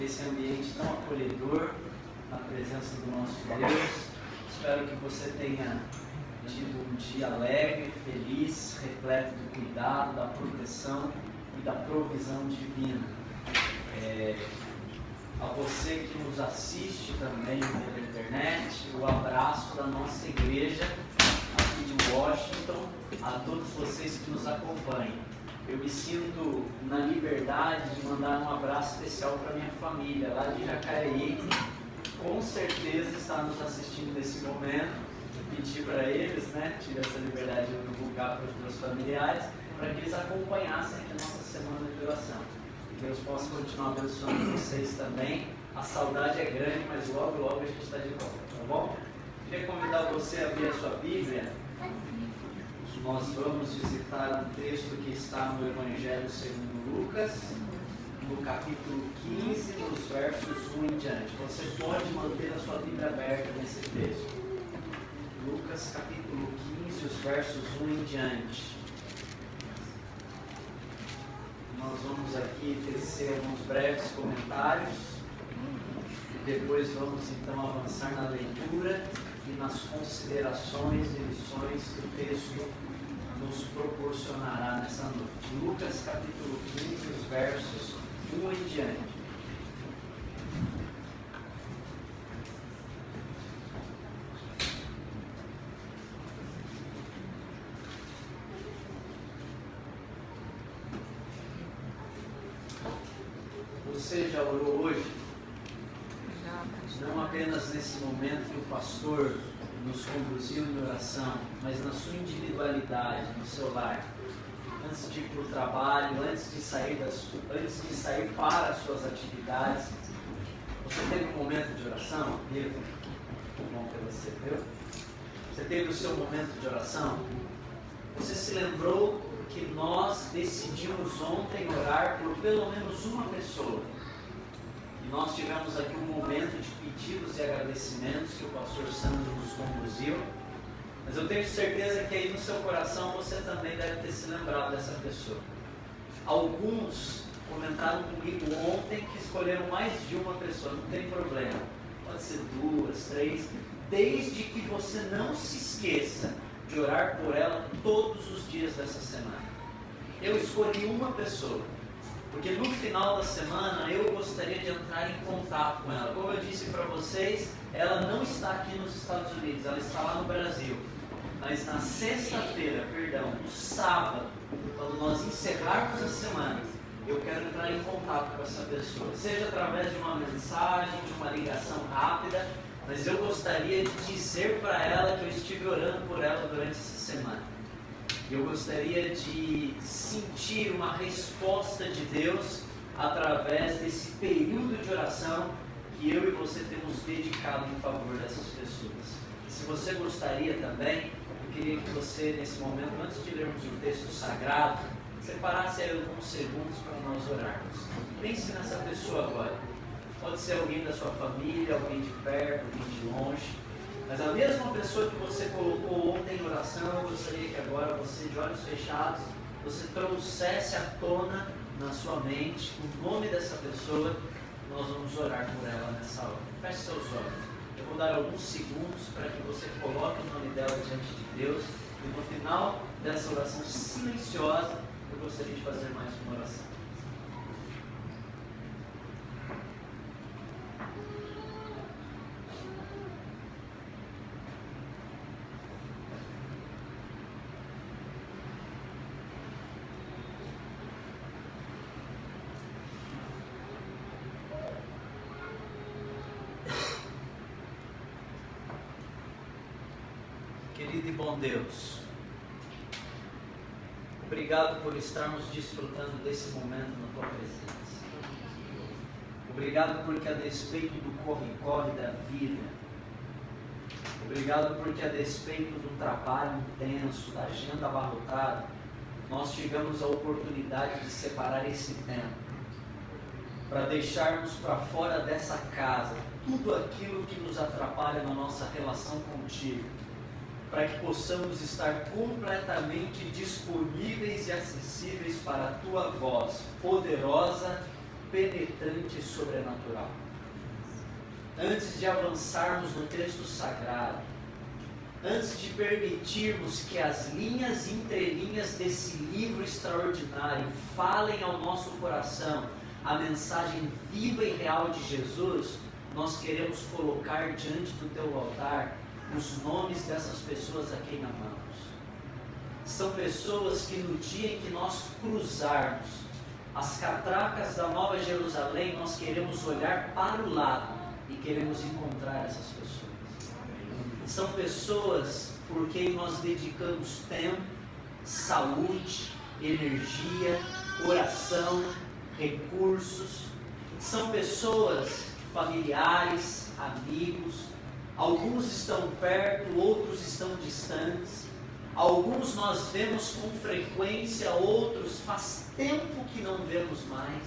desse ambiente tão acolhedor, na presença do nosso Deus. Espero que você tenha tido um dia alegre, feliz, repleto do cuidado, da proteção e da provisão divina. A você que nos assiste também pela internet, o abraço da nossa igreja aqui de Washington, a todos vocês que nos acompanham. Eu me sinto na liberdade de mandar um abraço especial para minha família, lá de Jacareí, com certeza está nos assistindo nesse momento. Eu pedi para eles, tive essa liberdade de divulgar para os meus familiares, para que eles acompanhassem a nossa semana de oração. Que Deus possa continuar abençoando vocês também. A saudade é grande, mas logo, logo a gente está de volta, tá bom? Queria convidar você a abrir a sua Bíblia. Nós vamos visitar um texto que está no Evangelho segundo Lucas, no capítulo 15, nos versos 1 em diante. Você pode manter a sua Bíblia aberta nesse texto. Lucas capítulo 15, os versos 1 em diante. Nós vamos aqui tecer alguns breves comentários e depois vamos então avançar na leitura e nas considerações e lições que o texto nos proporcionará nessa noite. Lucas capítulo 15, os versos 1 em diante. Você já orou hoje? Não apenas nesse momento que o pastor nos conduziu em oração, mas na sua individualidade, no seu lar, antes de ir para o trabalho, antes de sair para as suas atividades. Você teve um momento de oração? Bom que você viu. Você teve o seu momento de oração? Você se lembrou que nós decidimos ontem orar por pelo menos uma pessoa? E nós tivemos aqui um momento de pedidos e agradecimentos que o pastor Sandro nos conduziu. Mas eu tenho certeza que aí no seu coração você também deve ter se lembrado dessa pessoa. Alguns comentaram comigo ontem que escolheram mais de uma pessoa, não tem problema. Pode ser 2, 3, desde que você não se esqueça de orar por ela todos os dias dessa semana. Eu escolhi uma pessoa, porque no final da semana eu gostaria de entrar em contato com ela. Como eu disse para vocês, ela não está aqui nos Estados Unidos, ela está lá no Brasil. Mas na sexta-feira, no sábado, quando nós encerrarmos a semana, eu quero entrar em contato com essa pessoa, seja através de uma mensagem, de uma ligação rápida, mas eu gostaria de dizer para ela que eu estive orando por ela durante essa semana. Eu gostaria de sentir uma resposta de Deus através desse período de oração que eu e você temos dedicado em favor dessas pessoas. E se você gostaria também, eu queria que você, nesse momento, antes de lermos o texto sagrado, separasse aí alguns segundos para nós orarmos. Pense nessa pessoa agora. Pode ser alguém da sua família, alguém de perto, alguém de longe. Mas a mesma pessoa que você colocou ontem em oração, eu gostaria que agora você, de olhos fechados, você trouxesse à tona na sua mente o nome dessa pessoa. Nós vamos orar por ela nessa hora. Feche seus olhos. Eu vou dar alguns segundos para que você coloque o nome dela diante de Deus. E no final dessa oração silenciosa, eu gostaria de fazer mais uma oração. Querido e bom Deus, obrigado por estarmos desfrutando desse momento na Tua presença. Obrigado porque a despeito do corre-corre da vida, obrigado porque a despeito do trabalho intenso, da agenda abarrotada, nós tivemos a oportunidade de separar esse tempo para deixarmos para fora dessa casa tudo aquilo que nos atrapalha na nossa relação contigo, para que possamos estar completamente disponíveis e acessíveis para a Tua voz poderosa penetrante e sobrenatural. Antes de avançarmos no texto sagrado, antes de permitirmos que as linhas e entrelinhas desse livro extraordinário falem ao nosso coração a mensagem viva e real de Jesus, nós queremos colocar diante do teu altar os nomes dessas pessoas a quem amamos. São pessoas que no dia em que nós cruzarmos as catracas da Nova Jerusalém, nós queremos olhar para o lado e queremos encontrar essas pessoas. São pessoas por quem nós dedicamos tempo, saúde, energia, oração, recursos. São pessoas, familiares, amigos. Alguns estão perto, outros estão distantes. Alguns nós vemos com frequência, outros faz tempo que não vemos mais.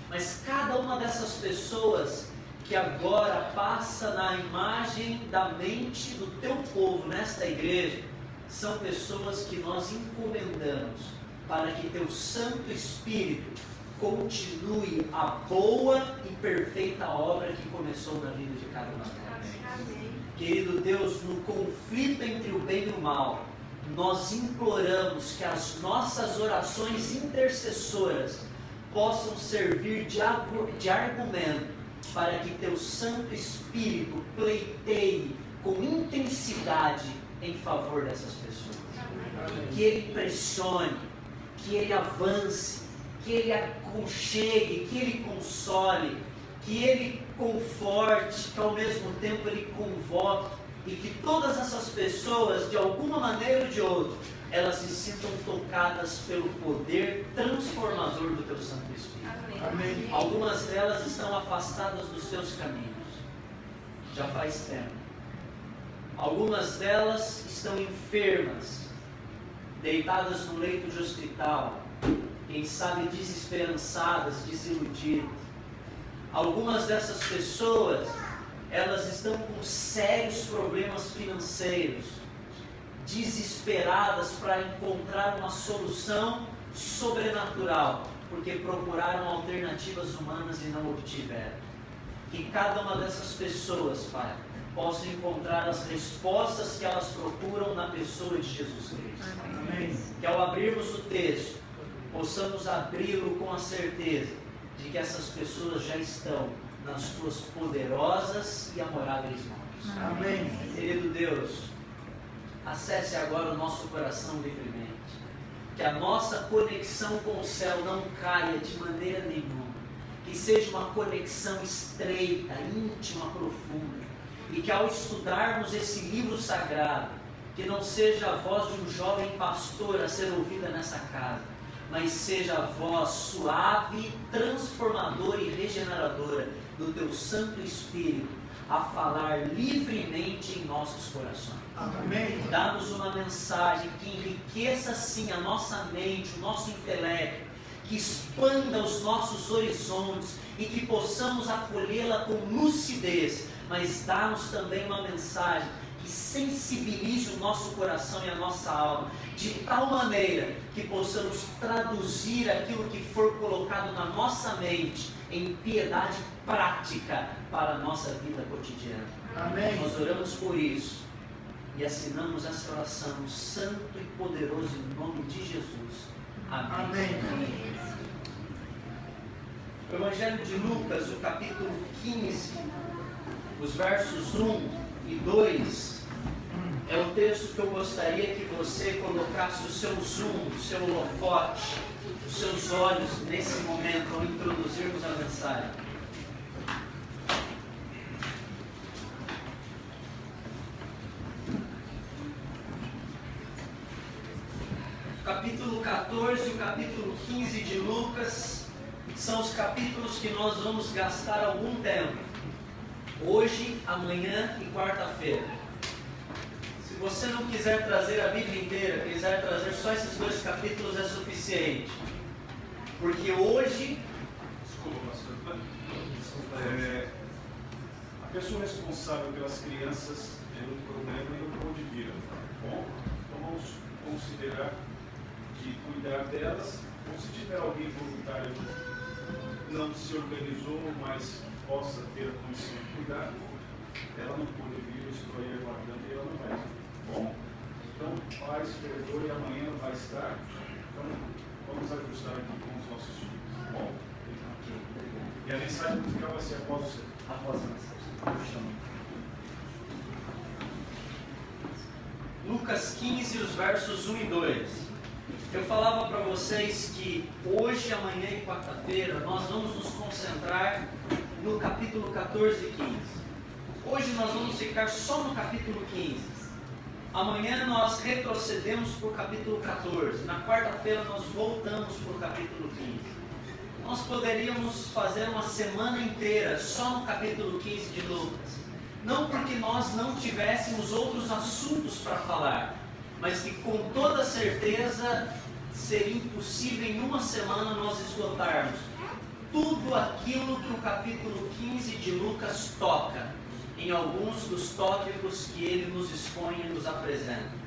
Mas cada uma dessas pessoas que agora passa na imagem da mente do teu povo nesta igreja, são pessoas que nós encomendamos para que teu Santo Espírito continue a boa e perfeita obra que começou na vida de cada uma delas. Querido Deus, no conflito entre o bem e o mal, nós imploramos que as nossas orações intercessoras possam servir de argumento para que teu Santo Espírito pleiteie com intensidade em favor dessas pessoas. Que ele pressione, que ele avance, que ele aconchegue, que ele console, que ele conforte, que ao mesmo tempo ele convoque, e que todas essas pessoas, de alguma maneira ou de outra, elas se sintam tocadas pelo poder transformador do teu Santo Espírito. Amém. Algumas delas estão afastadas dos teus caminhos, já faz tempo. Algumas delas estão enfermas, deitadas no leito de hospital, quem sabe desesperançadas, desiludidas. Algumas dessas pessoas, elas estão com sérios problemas financeiros, desesperadas para encontrar uma solução sobrenatural, porque procuraram alternativas humanas e não obtiveram. Que cada uma dessas pessoas, Pai, possa encontrar as respostas que elas procuram na pessoa de Jesus Cristo. Amém. Que ao abrirmos o texto, possamos abri-lo com a certeza de que essas pessoas já estão nas tuas poderosas e amoráveis mãos. Amém. Querido Deus, acesse agora o nosso coração livremente. Que a nossa conexão com o céu não caia de maneira nenhuma. Que seja uma conexão estreita, íntima, profunda. E que ao estudarmos esse livro sagrado, que não seja a voz de um jovem pastor a ser ouvida nessa casa, mas seja a voz suave, transformadora e regeneradora do teu Santo Espírito a falar livremente em nossos corações. Amém. Dá-nos uma mensagem que enriqueça sim a nossa mente, o nosso intelecto, que expanda os nossos horizontes e que possamos acolhê-la com lucidez, mas dá-nos também uma mensagem que sensibilize o nosso coração e a nossa alma, de tal maneira que possamos traduzir aquilo que for colocado na nossa mente em piedade prática para a nossa vida cotidiana. Amém. Nós oramos por isso e assinamos essa oração no santo e poderoso nome de Jesus. Amém. Amém. O Evangelho de Lucas, o capítulo 15, os versos 1 e 2, é o texto que eu gostaria que você colocasse o seu zoom, o seu holofote, os seus olhos nesse momento, ao introduzirmos a mensagem. O capítulo 14 e o capítulo 15 de Lucas são os capítulos que nós vamos gastar algum tempo, hoje, amanhã e quarta-feira. Se você não quiser trazer a Bíblia inteira, quiser trazer só esses dois capítulos, é suficiente. Porque hoje... A pessoa responsável pelas crianças tendo um problema e não onde viram, tá bom? Então vamos considerar de cuidar delas, ou se tiver alguém voluntário não se organizou, mas possa ter a condição de cuidar, ela não pôde vir, eu estou aí aguardando e ela não vai. Bom, então, pais, perdoe, amanhã vai estar. Então, vamos ajustar aqui com os nossos filhos. Bom, e a mensagem musical vai ser após a mensagem. Lucas 15, os versos 1 e 2. Eu falava para vocês que hoje, amanhã e quarta-feira nós vamos nos concentrar no capítulo 14 e 15. Hoje nós vamos ficar só no capítulo 15. Amanhã nós retrocedemos para o capítulo 14. Na quarta-feira nós voltamos para o capítulo 15. Nós poderíamos fazer uma semana inteira só no capítulo 15 de Lucas. Não porque nós não tivéssemos outros assuntos para falar, mas que com toda certeza seria impossível em uma semana nós esgotarmos tudo aquilo que o capítulo 15 de Lucas toca, em alguns dos tópicos que ele nos expõe e nos apresenta.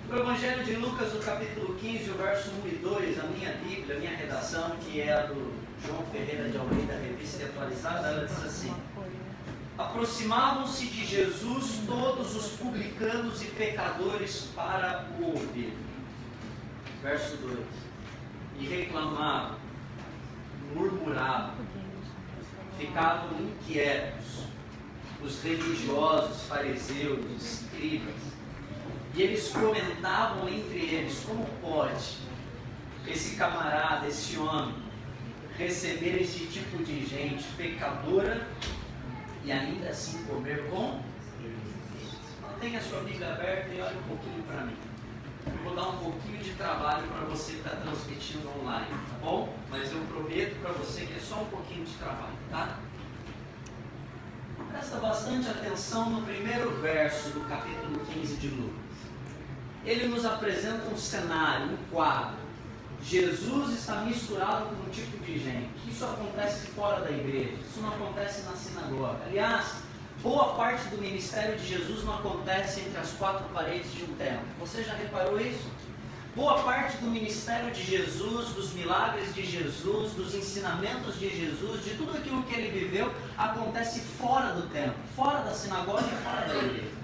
O Evangelho de Lucas, no capítulo 15, o verso 1 e 2, a minha Bíblia, a minha redação, que é a do João Ferreira de Almeida, Revista Atualizada, ela diz assim: aproximavam-se de Jesus todos os publicanos e pecadores para o ouvir. Verso 2. E reclamavam, murmuravam, ficavam inquietos, os religiosos, fariseus, escribas, e eles comentavam entre eles: como pode esse camarada, esse homem, receber esse tipo de gente pecadora e ainda assim comer com eles? Mantenha a sua Bíblia aberta e olhe um pouquinho para mim. Eu vou dar um pouquinho de trabalho para você que está transmitindo online, tá bom? Mas eu prometo para você que é só um pouquinho de trabalho, tá? Presta bastante atenção no primeiro verso do capítulo 15 de Lucas. Ele nos apresenta um cenário, um quadro. Jesus está misturado com um tipo de gente. Isso acontece fora da igreja, isso não acontece na sinagoga. Aliás, boa parte do ministério de Jesus não acontece entre as quatro paredes de um templo. Você já reparou isso? Boa parte do ministério de Jesus, dos milagres de Jesus, dos ensinamentos de Jesus, de tudo aquilo que ele viveu, acontece fora do templo, fora da sinagoga e fora da igreja.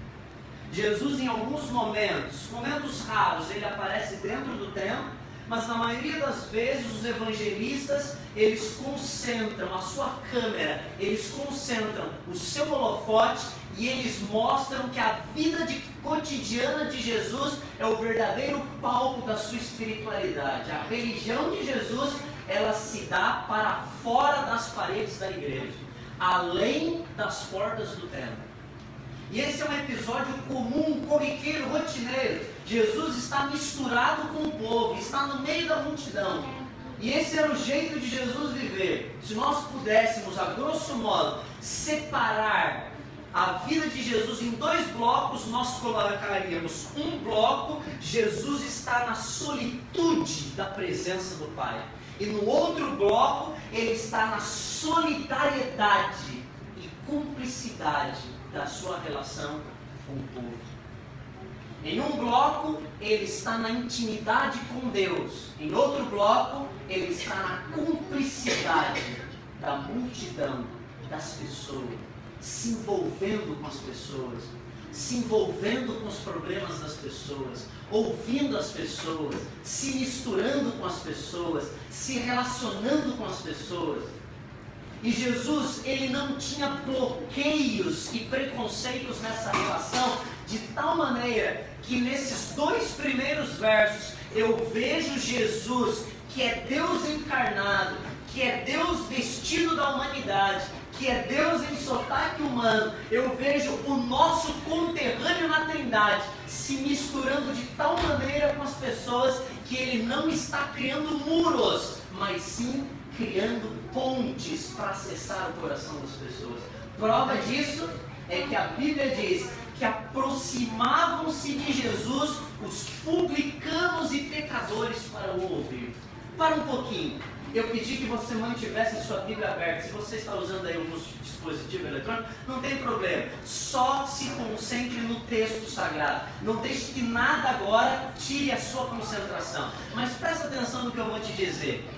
Jesus, em alguns momentos raros, ele aparece dentro do templo, mas na maioria das vezes os evangelistas, eles concentram a sua câmera, eles concentram o seu holofote e eles mostram que a vida cotidiana de Jesus é o verdadeiro palco da sua espiritualidade. A religião de Jesus, ela se dá para fora das paredes da igreja, além das portas do templo. E esse é um episódio comum, corriqueiro, rotineiro. Jesus está misturado com o povo, está no meio da multidão. E esse era o jeito de Jesus viver. Se nós pudéssemos, a grosso modo, separar a vida de Jesus em dois blocos, nós colocaríamos um bloco: Jesus está na solitude da presença do Pai. E no outro bloco, ele está na solidariedade e cumplicidade da sua relação com o povo. Em um bloco, ele está na intimidade com Deus. Em outro bloco, ele está na cumplicidade da multidão, das pessoas, se envolvendo com as pessoas, se envolvendo com os problemas das pessoas, ouvindo as pessoas, se misturando com as pessoas, se relacionando com as pessoas. E Jesus, ele não tinha bloqueios e preconceitos nessa relação, de tal maneira que nesses dois primeiros versos eu vejo Jesus, que é Deus encarnado, que é Deus vestido da humanidade, que é Deus em sotaque humano. Eu vejo o nosso conterrâneo na Trindade se misturando de tal maneira com as pessoas que ele não está criando muros, mas sim criando pontes para acessar o coração das pessoas. Prova disso é que a Bíblia diz que aproximavam-se de Jesus os publicanos e pecadores para o ouvir. Para um pouquinho, eu pedi que você mantivesse sua Bíblia aberta. Se você está usando aí algum dispositivo eletrônico, não tem problema, só se concentre no texto sagrado, não deixe que nada agora tire a sua concentração, mas presta atenção no que eu vou te dizer.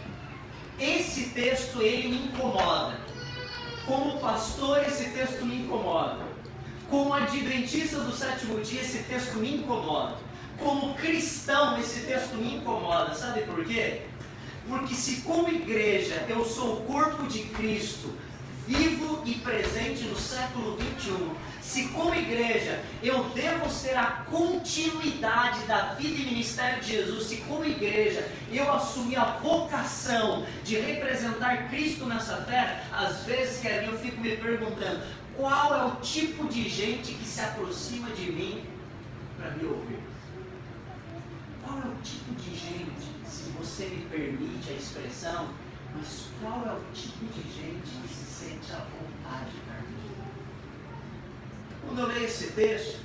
esse texto ele me incomoda. Como pastor, esse texto me incomoda. Como adventista do sétimo dia, esse texto me incomoda. Como cristão, esse texto me incomoda. Sabe por quê? Porque se como igreja eu sou o corpo de Cristo, vivo e presente no século 21, se como igreja eu devo ser a continuidade da vida e ministério de Jesus, se como igreja eu assumir a vocação de representar Cristo nessa terra, às vezes, Kevin, eu fico me perguntando, qual é o tipo de gente que se aproxima de mim para me ouvir? Qual é o tipo de gente, se você me permite a expressão, mas qual é o tipo de gente que se sente à vontade para mim? Quando eu leio esse texto,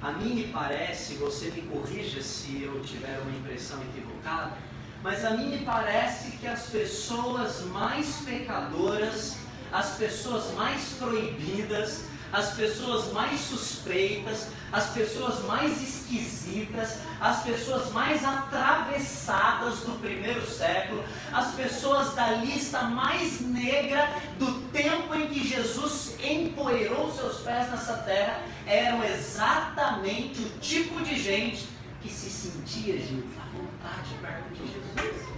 a mim me parece, você me corrija se eu tiver uma impressão equivocada, mas a mim me parece que as pessoas mais pecadoras, as pessoas mais proibidas, as pessoas mais suspeitas, as pessoas mais esquisitas, as pessoas mais atravessadas do primeiro século, as pessoas da lista mais negra do tempo em que Jesus empoeirou seus pés nessa terra, eram exatamente o tipo de gente que se sentia, gente, à vontade perto de Jesus,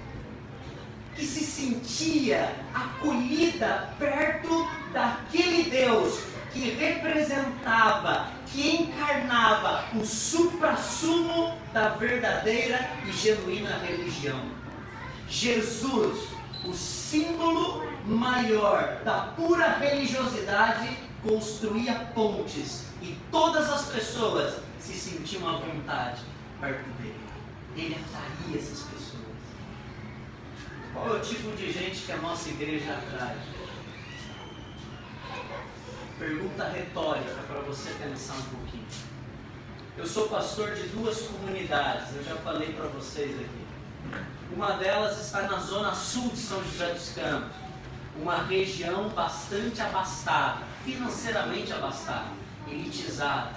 que se sentia acolhida perto daquele Deus que representava, que encarnava o suprassumo da verdadeira e genuína religião. Jesus, o símbolo maior da pura religiosidade, construía pontes e todas as pessoas se sentiam à vontade perto dele. Ele atraía essas pessoas. Qual é o tipo de gente que a nossa igreja atrai? Pergunta retórica para você pensar um pouquinho. Eu sou pastor de 2 comunidades, eu já falei para vocês aqui. Uma delas está na zona sul de São José dos Campos, uma região bastante abastada, financeiramente abastada, elitizada.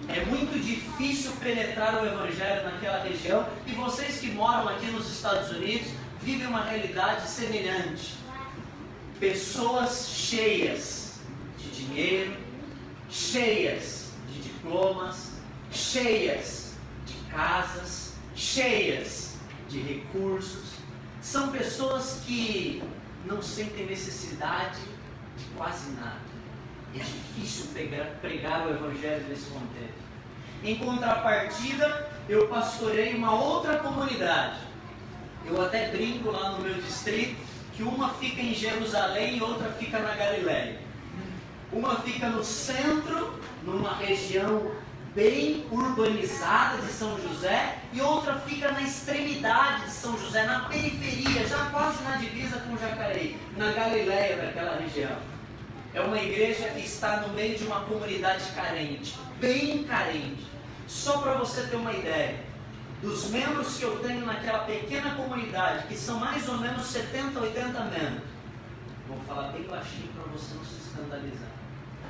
É muito difícil penetrar o evangelho naquela região e vocês que moram aqui nos Estados Unidos vivem uma realidade semelhante. Pessoas cheias de dinheiro, cheias de diplomas, cheias de casas, cheias de recursos. São pessoas que não sentem necessidade de quase nada. É difícil pregar o evangelho nesse contexto. Em contrapartida, eu pastorei uma outra comunidade. Eu até brinco lá no meu distrito que uma fica em Jerusalém e outra fica na Galileia. Uma fica no centro, numa região bem urbanizada de São José, e outra fica na extremidade de São José, na periferia, já quase na divisa com Jacareí, na Galileia daquela região. É uma igreja que está no meio de uma comunidade carente, bem carente. Só para você ter uma ideia, dos membros que eu tenho naquela pequena comunidade, que são mais ou menos 70, 80 membros, vou falar bem baixinho para você não se escandalizar,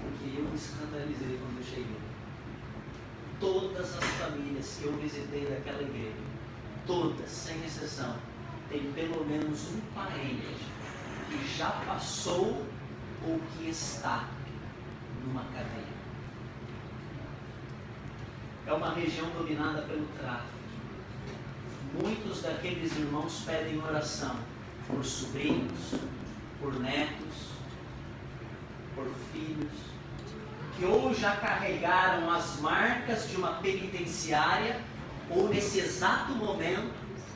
porque eu me escandalizei quando eu cheguei. Todas as famílias que eu visitei daquela igreja, todas, sem exceção, tem pelo menos um parente que já passou ou que está numa cadeia. É uma região dominada pelo tráfico. Muitos daqueles irmãos pedem oração por sobrinhos, por netos, por filhos, que ou já carregaram as marcas de uma penitenciária, ou nesse exato momento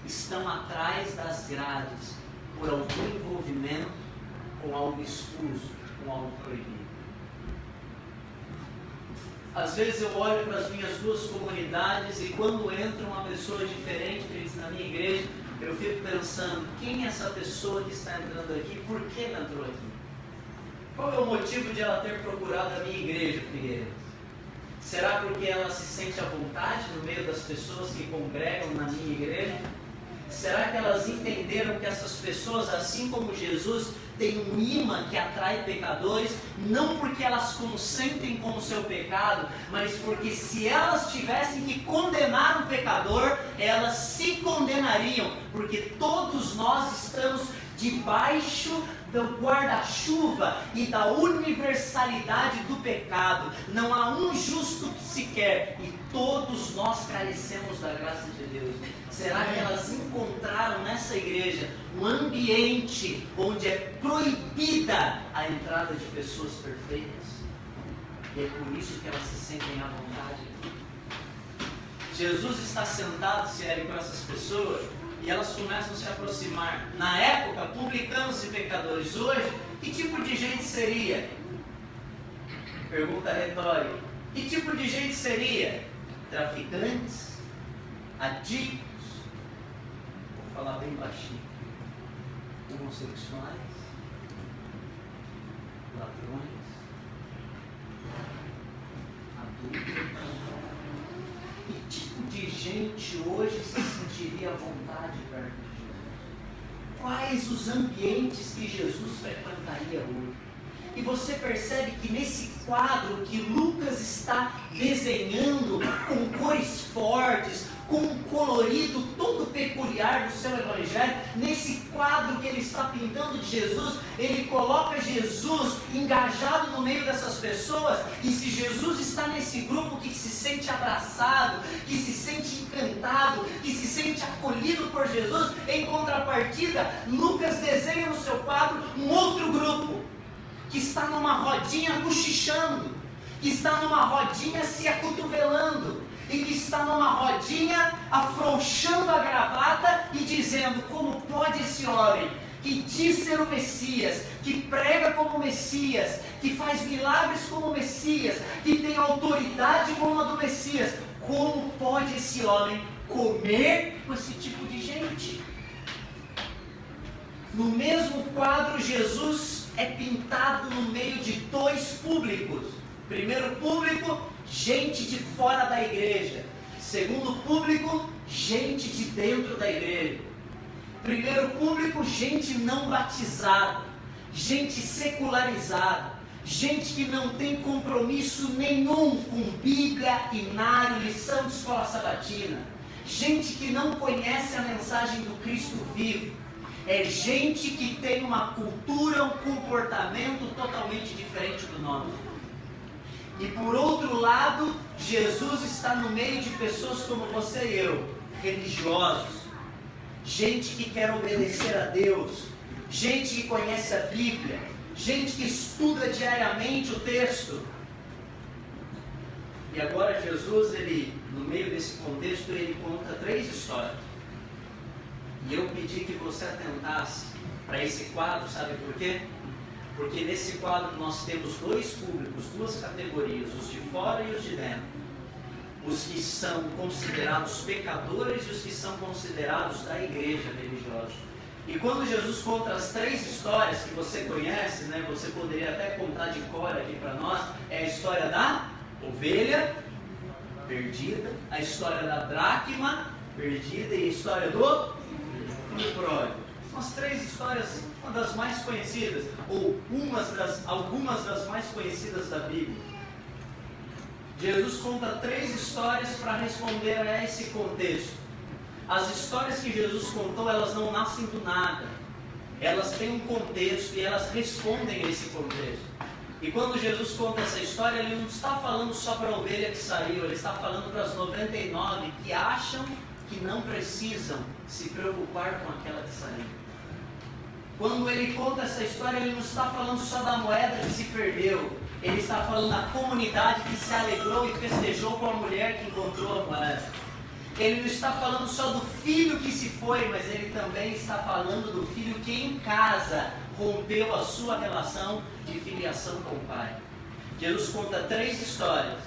estão atrás das grades por algum envolvimento com algo escuso, com algo proibido. Às vezes eu olho para as minhas 2 comunidades e quando entra uma pessoa diferente na minha igreja, eu fico pensando, quem é essa pessoa que está entrando aqui? Por que ela entrou aqui? Qual é o motivo de ela ter procurado a minha igreja, Figueiredo? Será porque ela se sente à vontade no meio das pessoas que congregam na minha igreja? Será que elas entenderam que essas pessoas, assim como Jesus, têm um imã que atrai pecadores, não porque elas consentem com o seu pecado, mas porque se elas tivessem que condenar um pecador, elas se condenariam, porque todos nós estamos debaixo do guarda-chuva e da universalidade do pecado. Não há um justo sequer, e todos nós carecemos da graça de Deus. Será que elas encontraram nessa igreja um ambiente onde é proibida a entrada de pessoas perfeitas? E é por isso que elas se sentem à vontade. Jesus está sentado, Ciele, com essas pessoas, e elas começam a se aproximar. Na época, publicanos e pecadores. Hoje, que tipo de gente seria? Pergunta retórica. Que tipo de gente seria? Traficantes? Adictos? Vou falar bem baixinho. Homossexuais? Ladrões? Adultos? Que tipo de gente hoje se sentiria à vontade perto de Jesus? Quais os ambientes que Jesus frequentaria hoje? E você percebe que nesse quadro que Lucas está desenhando com cores fortes, com um colorido todo peculiar do seu evangelho, nesse quadro que ele está pintando de Jesus, ele coloca Jesus engajado no meio dessas pessoas. E se Jesus está nesse grupo que se sente abraçado, que se sente encantado, que se sente acolhido por Jesus, em contrapartida, Lucas desenha no seu quadro um outro grupo que está numa rodinha cochichando, que está numa rodinha se acotovelando, e que está numa rodinha afrouxando a gravata e dizendo: como pode esse homem que diz ser o Messias, que prega como Messias, que faz milagres como Messias, que tem autoridade como a do Messias, como pode esse homem comer com esse tipo de gente? No mesmo quadro, Jesus é pintado no meio de dois públicos. Primeiro público, gente de fora da igreja. Segundo público, gente de dentro da igreja. Primeiro público, gente não batizada, gente secularizada, gente que não tem compromisso nenhum com Bíblia, inário, lição de escola sabatina, gente que não conhece a mensagem do Cristo vivo. É gente que tem uma cultura, um comportamento totalmente diferente do nosso. E por outro lado, Jesus está no meio de pessoas como você e eu, religiosos, gente que quer obedecer a Deus, gente que conhece a Bíblia, gente que estuda diariamente o texto. E agora Jesus, no meio desse contexto, ele conta 3 histórias. E eu pedi que você atentasse para esse quadro, sabe por quê? Porque nesse quadro nós temos 2 públicos, 2 categorias, os de fora e os de dentro. Os que são considerados pecadores e os que são considerados da igreja religiosa. E quando Jesus conta as 3 histórias que você conhece, né, você poderia até contar de cor aqui para nós, é a história da ovelha perdida, a história da dracma perdida e a história do pródigo. São as 3 histórias, uma das mais conhecidas, ou algumas das mais conhecidas da Bíblia. Jesus conta 3 histórias para responder a esse contexto. As histórias que Jesus contou, elas não nascem do nada. Elas têm um contexto e elas respondem a esse contexto. E quando Jesus conta essa história, ele não está falando só para a ovelha que saiu, ele está falando para as 99 que acham que não precisam se preocupar com aquela que saiu. Quando ele conta essa história, ele não está falando só da moeda que se perdeu, ele está falando da comunidade que se alegrou e festejou com a mulher que encontrou a moeda. Ele não está falando só do filho que se foi, mas ele também está falando do filho que em casa rompeu a sua relação de filiação com o pai. Jesus conta 3 histórias,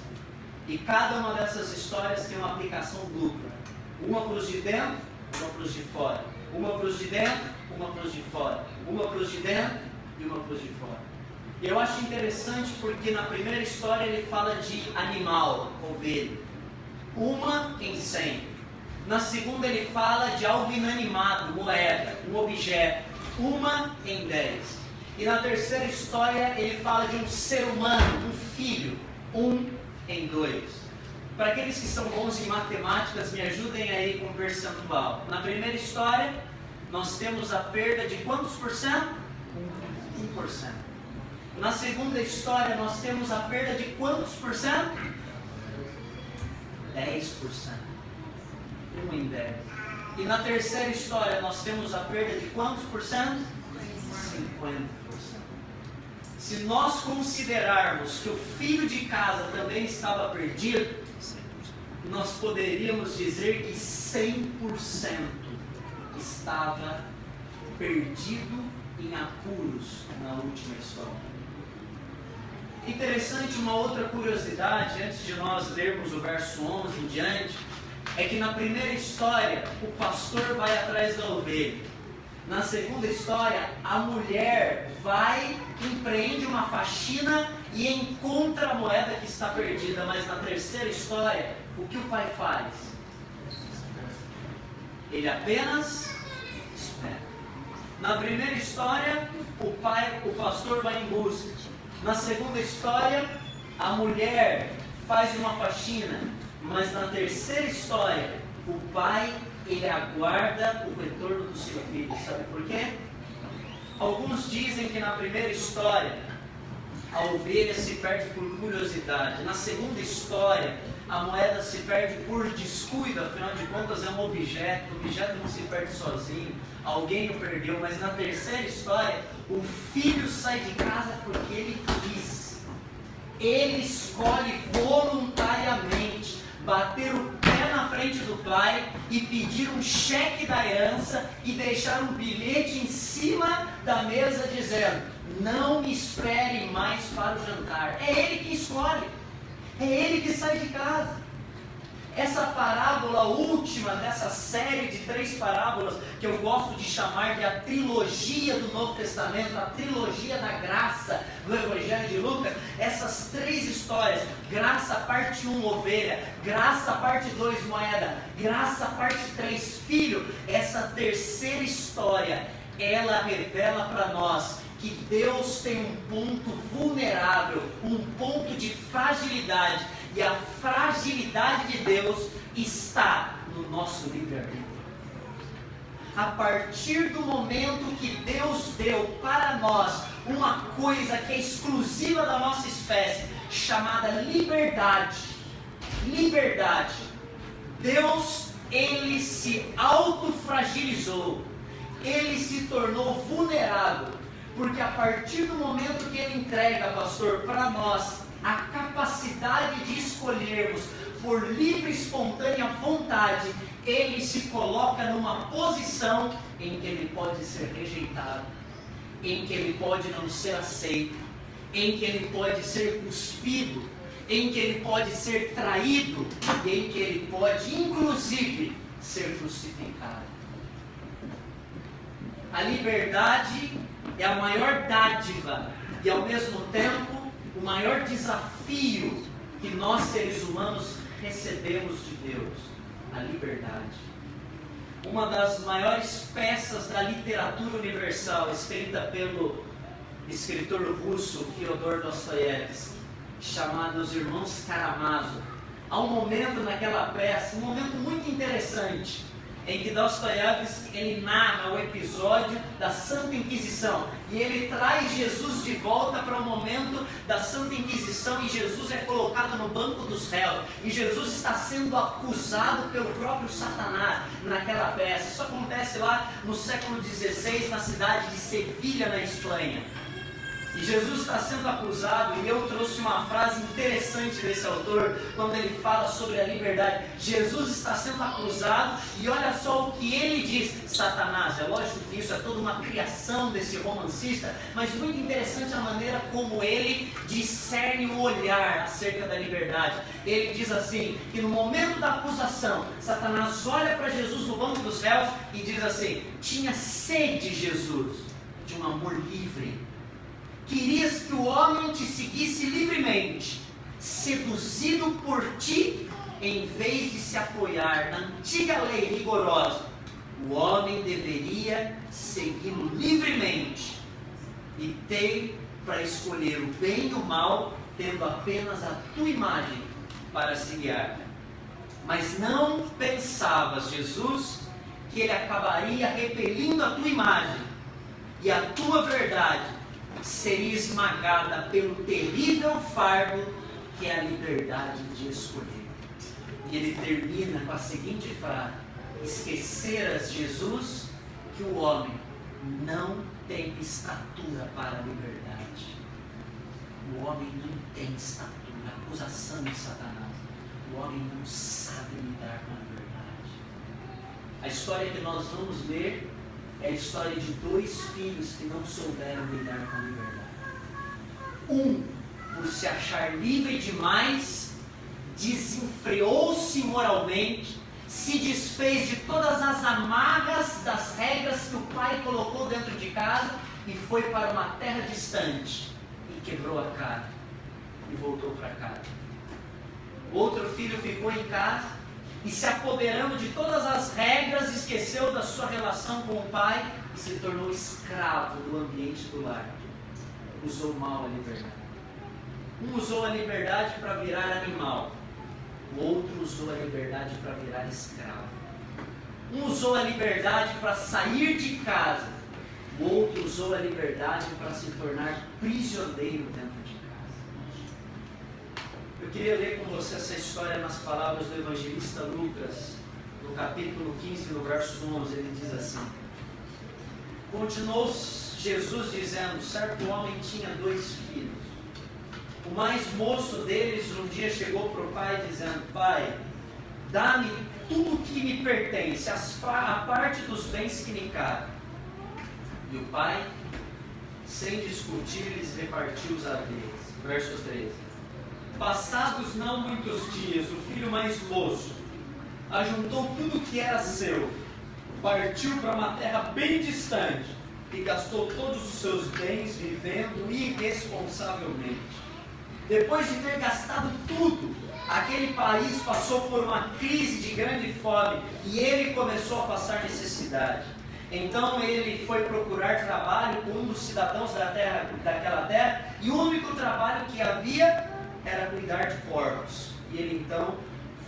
e cada uma dessas histórias tem uma aplicação dupla. Uma para os de dentro, uma para os de fora. Uma para os de dentro, uma para os de fora. Uma para os de dentro e uma para os de fora. E eu acho interessante porque na primeira história ele fala de animal, ovelha. Uma em 100. Na segunda ele fala de algo inanimado, moeda, um objeto. Uma em 10. E na terceira história ele fala de um ser humano, um filho. 1 em 2. Para aqueles que são bons em matemáticas, me ajudem aí com o percentual. Na primeira história, nós temos a perda de quantos por cento? 1%. Na segunda história, nós temos a perda de quantos por cento? 10%. 1 em 10. E na terceira história, nós temos a perda de quantos por cento? 50%. Se nós considerarmos que o filho de casa também estava perdido, nós poderíamos dizer que 100% estava perdido em apuros na última história. Interessante, uma outra curiosidade, antes de nós lermos o verso 11 em diante, é que na primeira história, o pastor vai atrás da ovelha. Na segunda história, a mulher vai, empreende uma faxina e encontra a moeda que está perdida. Mas na terceira história, o que o pai faz? Ele apenas espera. Na primeira história, o pastor vai em busca. Na segunda história, a mulher faz uma faxina. Mas na terceira história, o pai, ele aguarda o retorno do seu filho. Sabe por quê? Alguns dizem que na primeira história, a ovelha se perde por curiosidade. Na segunda história, a moeda se perde por descuido. Afinal de contas, é um objeto. O objeto não se perde sozinho. Alguém o perdeu. Mas na terceira história, o filho sai de casa porque ele quis. Ele escolhe voluntariamente bater o pé na frente do pai e pedir um cheque da herança e deixar um bilhete em cima da mesa dizendo: não me espere mais para o jantar. É ele que escolhe, é ele que sai de casa. Essa parábola última dessa série de 3 parábolas, que eu gosto de chamar de a trilogia do Novo Testamento, a trilogia da graça do Evangelho de Lucas, essas 3 histórias, graça parte 1, ovelha, graça parte 2, moeda, graça parte 3, filho, essa terceira história, ela revela para nós que Deus tem um ponto vulnerável, um ponto de fragilidade, e a fragilidade de Deus está no nosso livre-arbítrio. A partir do momento que Deus deu para nós uma coisa que é exclusiva da nossa espécie, chamada liberdade, Deus, ele se autofragilizou, ele se tornou vulnerável, porque a partir do momento que ele entrega, pastor, para nós a capacidade de escolhermos por livre e espontânea vontade, ele se coloca numa posição em que ele pode ser rejeitado, em que ele pode não ser aceito, em que ele pode ser cuspido, em que ele pode ser traído e em que ele pode inclusive ser crucificado. A liberdade é a maior dádiva e ao mesmo tempo o maior desafio que nós seres humanos recebemos de Deus, a liberdade. Uma das maiores peças da literatura universal, escrita pelo escritor russo Fyodor Dostoiévski, chamado Os Irmãos Karamazov. Há um momento naquela peça, um momento muito interessante, em que Dostoiévski ele narra o episódio da Santa Inquisição e ele traz Jesus de volta para o momento da Santa Inquisição, e Jesus é colocado no banco dos réus e Jesus está sendo acusado pelo próprio Satanás naquela peça. Isso acontece lá no século XVI, na cidade de Sevilha, na Espanha. E Jesus está sendo acusado, e eu trouxe uma frase interessante desse autor, quando ele fala sobre a liberdade. Jesus está sendo acusado, e olha só o que ele diz. Satanás, é lógico que isso é toda uma criação desse romancista, mas muito interessante a maneira como ele discerne o olhar acerca da liberdade. Ele diz assim, que no momento da acusação, Satanás olha para Jesus no banco dos réus e diz assim: tinha sede, Jesus, de um amor livre. Querias que o homem te seguisse livremente, seduzido por ti, em vez de se apoiar na antiga lei rigorosa. O homem deveria segui-lo livremente e ter para escolher o bem e o mal, tendo apenas a tua imagem para se guiar. Mas não pensavas, Jesus, que ele acabaria repelindo a tua imagem, e a tua verdade seria esmagada pelo terrível fardo que é a liberdade de escolher. E ele termina com a seguinte frase: esqueceras, Jesus, que o homem não tem estatura para a liberdade. O homem não tem estatura. Acusação de Satanás. O homem não sabe lidar com a verdade. A história que nós vamos ler é a história de dois filhos que não souberam lidar com a liberdade. Um, por se achar livre demais, desenfreou-se moralmente, se desfez de todas as amarras das regras que o pai colocou dentro de casa e foi para uma terra distante e quebrou a cara e voltou para casa. O outro filho ficou em casa e, se apoderando de todas as regras, esqueceu da sua relação com o pai e se tornou escravo do ambiente do lar. Usou mal a liberdade. Um usou a liberdade para virar animal. O outro usou a liberdade para virar escravo. Um usou a liberdade para sair de casa. O outro usou a liberdade para se tornar prisioneiro dentro de casa. Eu queria ler com você essa história nas palavras do evangelista Lucas, no capítulo 15, no verso 11. Ele diz assim: continuou Jesus dizendo: certo homem tinha 2 filhos. O mais moço deles um dia chegou para o pai dizendo: pai, dá-me tudo o que me pertence, a parte dos bens que me cabem. E o pai, sem discutir, lhes repartiu os haveres. Verso 13. Passados não muitos dias, o filho mais moço ajuntou tudo o que era seu, partiu para uma terra bem distante e gastou todos os seus bens vivendo irresponsavelmente. Depois de ter gastado tudo, aquele país passou por uma crise de grande fome e ele começou a passar necessidade. Então ele foi procurar trabalho com um dos cidadãos daquela terra, e o único trabalho que havia era cuidar de porcos. E ele então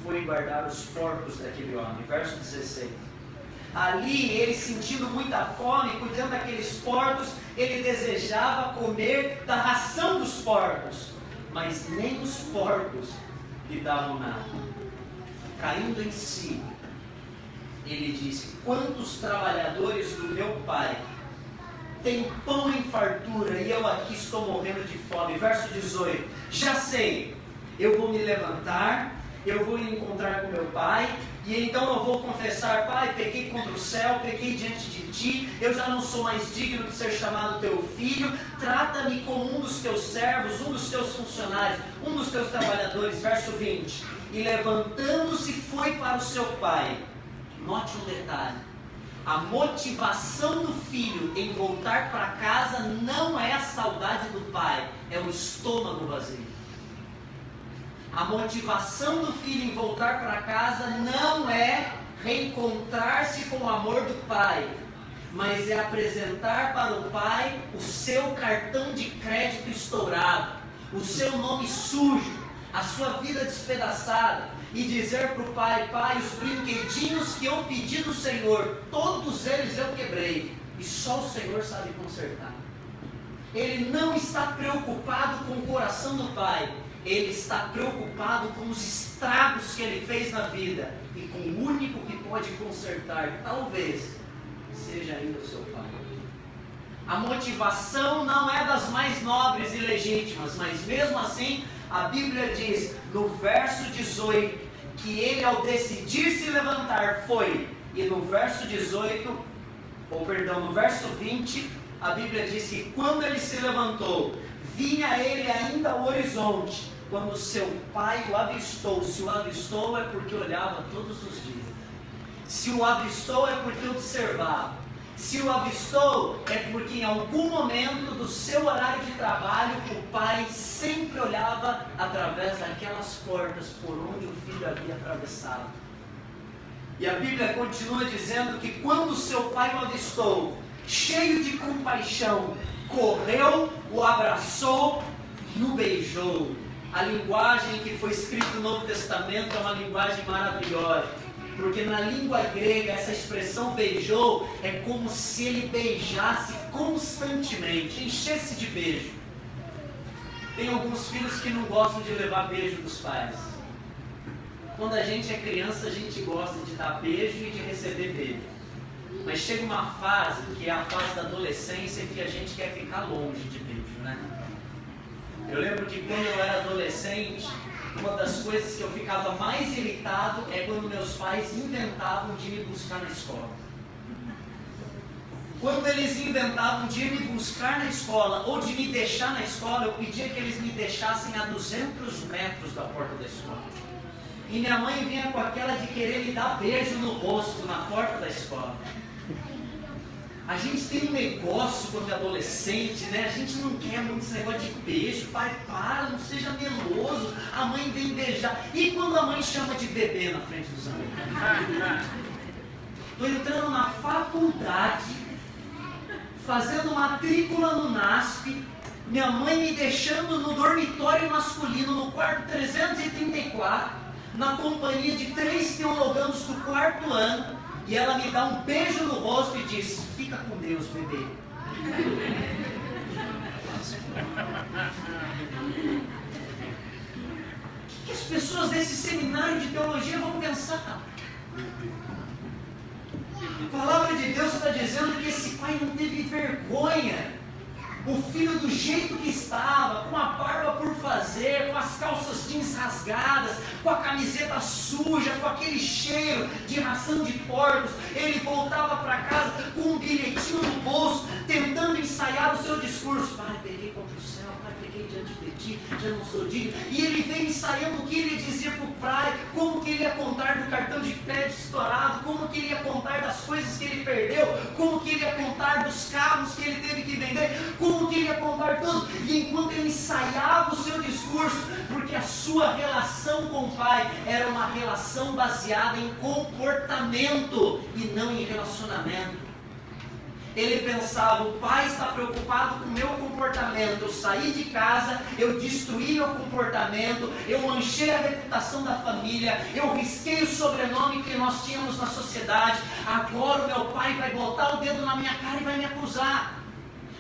foi guardar os porcos daquele homem. Verso 16. Ali ele, sentindo muita fome, cuidando daqueles porcos, ele desejava comer da ração dos porcos, mas nem os porcos lhe davam nada. Caindo em si, ele disse: quantos trabalhadores do meu pai têm pão em fartura e eu aqui estou morrendo de fome? Verso 18. Já sei, eu vou me levantar, eu vou encontrar com meu pai, e então eu vou confessar: pai, pequei contra o céu, pequei diante de ti, eu já não sou mais digno de ser chamado teu filho, trata-me como um dos teus servos, um dos teus funcionários, um dos teus trabalhadores. Verso 20. E levantando-se foi para o seu pai. Note um detalhe: a motivação do filho em voltar para casa não é a saudade do pai, é o estômago vazio. A motivação do filho em voltar para casa não é reencontrar-se com o amor do pai, mas é apresentar para o pai o seu cartão de crédito estourado, o seu nome sujo, a sua vida despedaçada, e dizer para o pai: pai, os brinquedinhos que eu pedi do Senhor, todos eles eu quebrei, e só o Senhor sabe consertar. Ele não está preocupado com o coração do pai, ele está preocupado com os estragos que ele fez na vida, e com o único que pode consertar, talvez, seja ainda o seu pai. A motivação não é das mais nobres e legítimas, mas mesmo assim, a Bíblia diz, no verso 18, que ele, ao decidir se levantar, foi. E no verso 20, a Bíblia diz que quando ele se levantou, vinha a ele ainda ao horizonte, quando seu pai o avistou. Se o avistou é porque olhava todos os dias. Se o avistou é porque observava. Se o avistou é porque em algum momento do seu horário de trabalho o pai sempre olhava através daquelas portas por onde o filho havia atravessado. E a Bíblia continua dizendo que quando seu pai o avistou, cheio de compaixão, correu, o abraçou e o beijou. A linguagem que foi escrita no Novo Testamento é uma linguagem maravilhosa. Porque na língua grega essa expressão beijou é como se ele beijasse constantemente, enchesse de beijo. Tem alguns filhos que não gostam de levar beijo dos pais. Quando a gente é criança, a gente gosta de dar beijo e de receber beijo. Mas chega uma fase, que é a fase da adolescência, que a gente quer ficar longe de beijo, né? Eu lembro que quando eu era adolescente, uma das coisas que eu ficava mais irritado é quando meus pais inventavam de me buscar na escola. Quando eles inventavam de me buscar na escola ou de me deixar na escola, eu pedia que eles me deixassem a 200 metros da porta da escola. E minha mãe vinha com aquela de querer me dar beijo no rosto na porta da escola. A gente tem um negócio quando é adolescente, né? A gente não quer muito esse negócio de beijo. Pai, para, não seja meloso. A mãe vem beijar. E quando a mãe chama de bebê na frente dos amigos? Estou entrando na faculdade, fazendo matrícula no NASP, minha mãe me deixando no dormitório masculino, no quarto 334, na companhia de 3 teologandos do 4º ano, e ela me dá um beijo no rosto e diz: fica com Deus, bebê. O que as pessoas desse seminário de teologia vão pensar? A palavra de Deus está dizendo que esse pai não teve vergonha. O filho do jeito que estava, com a barba por fazer, com as calças jeans rasgadas, com a camiseta suja, com aquele cheiro de ração de porcos, ele voltava para casa com um bilhetinho no bolso, tentando ensaiar o seu discurso. Pai, peguei contra o céu, pai, peguei diante de ti, já não sou digno. E ele vem ensaiando o que ele dizia para o pai, como que ele ia contar do cartão de crédito estourado, como que ele ia contar das coisas que ele perdeu, como que ele ia contar dos carros que ele teve que vender, como que ele ia contar tudo. E enquanto ele ensaiava o seu discurso, porque a sua relação com o pai era uma relação baseada em comportamento e não em relacionamento. Ele pensava: o pai está preocupado com o meu comportamento. Eu saí de casa, eu destruí meu comportamento, eu manchei a reputação da família, eu risquei o sobrenome que nós tínhamos na sociedade. Agora o meu pai vai botar o dedo na minha cara e vai me acusar.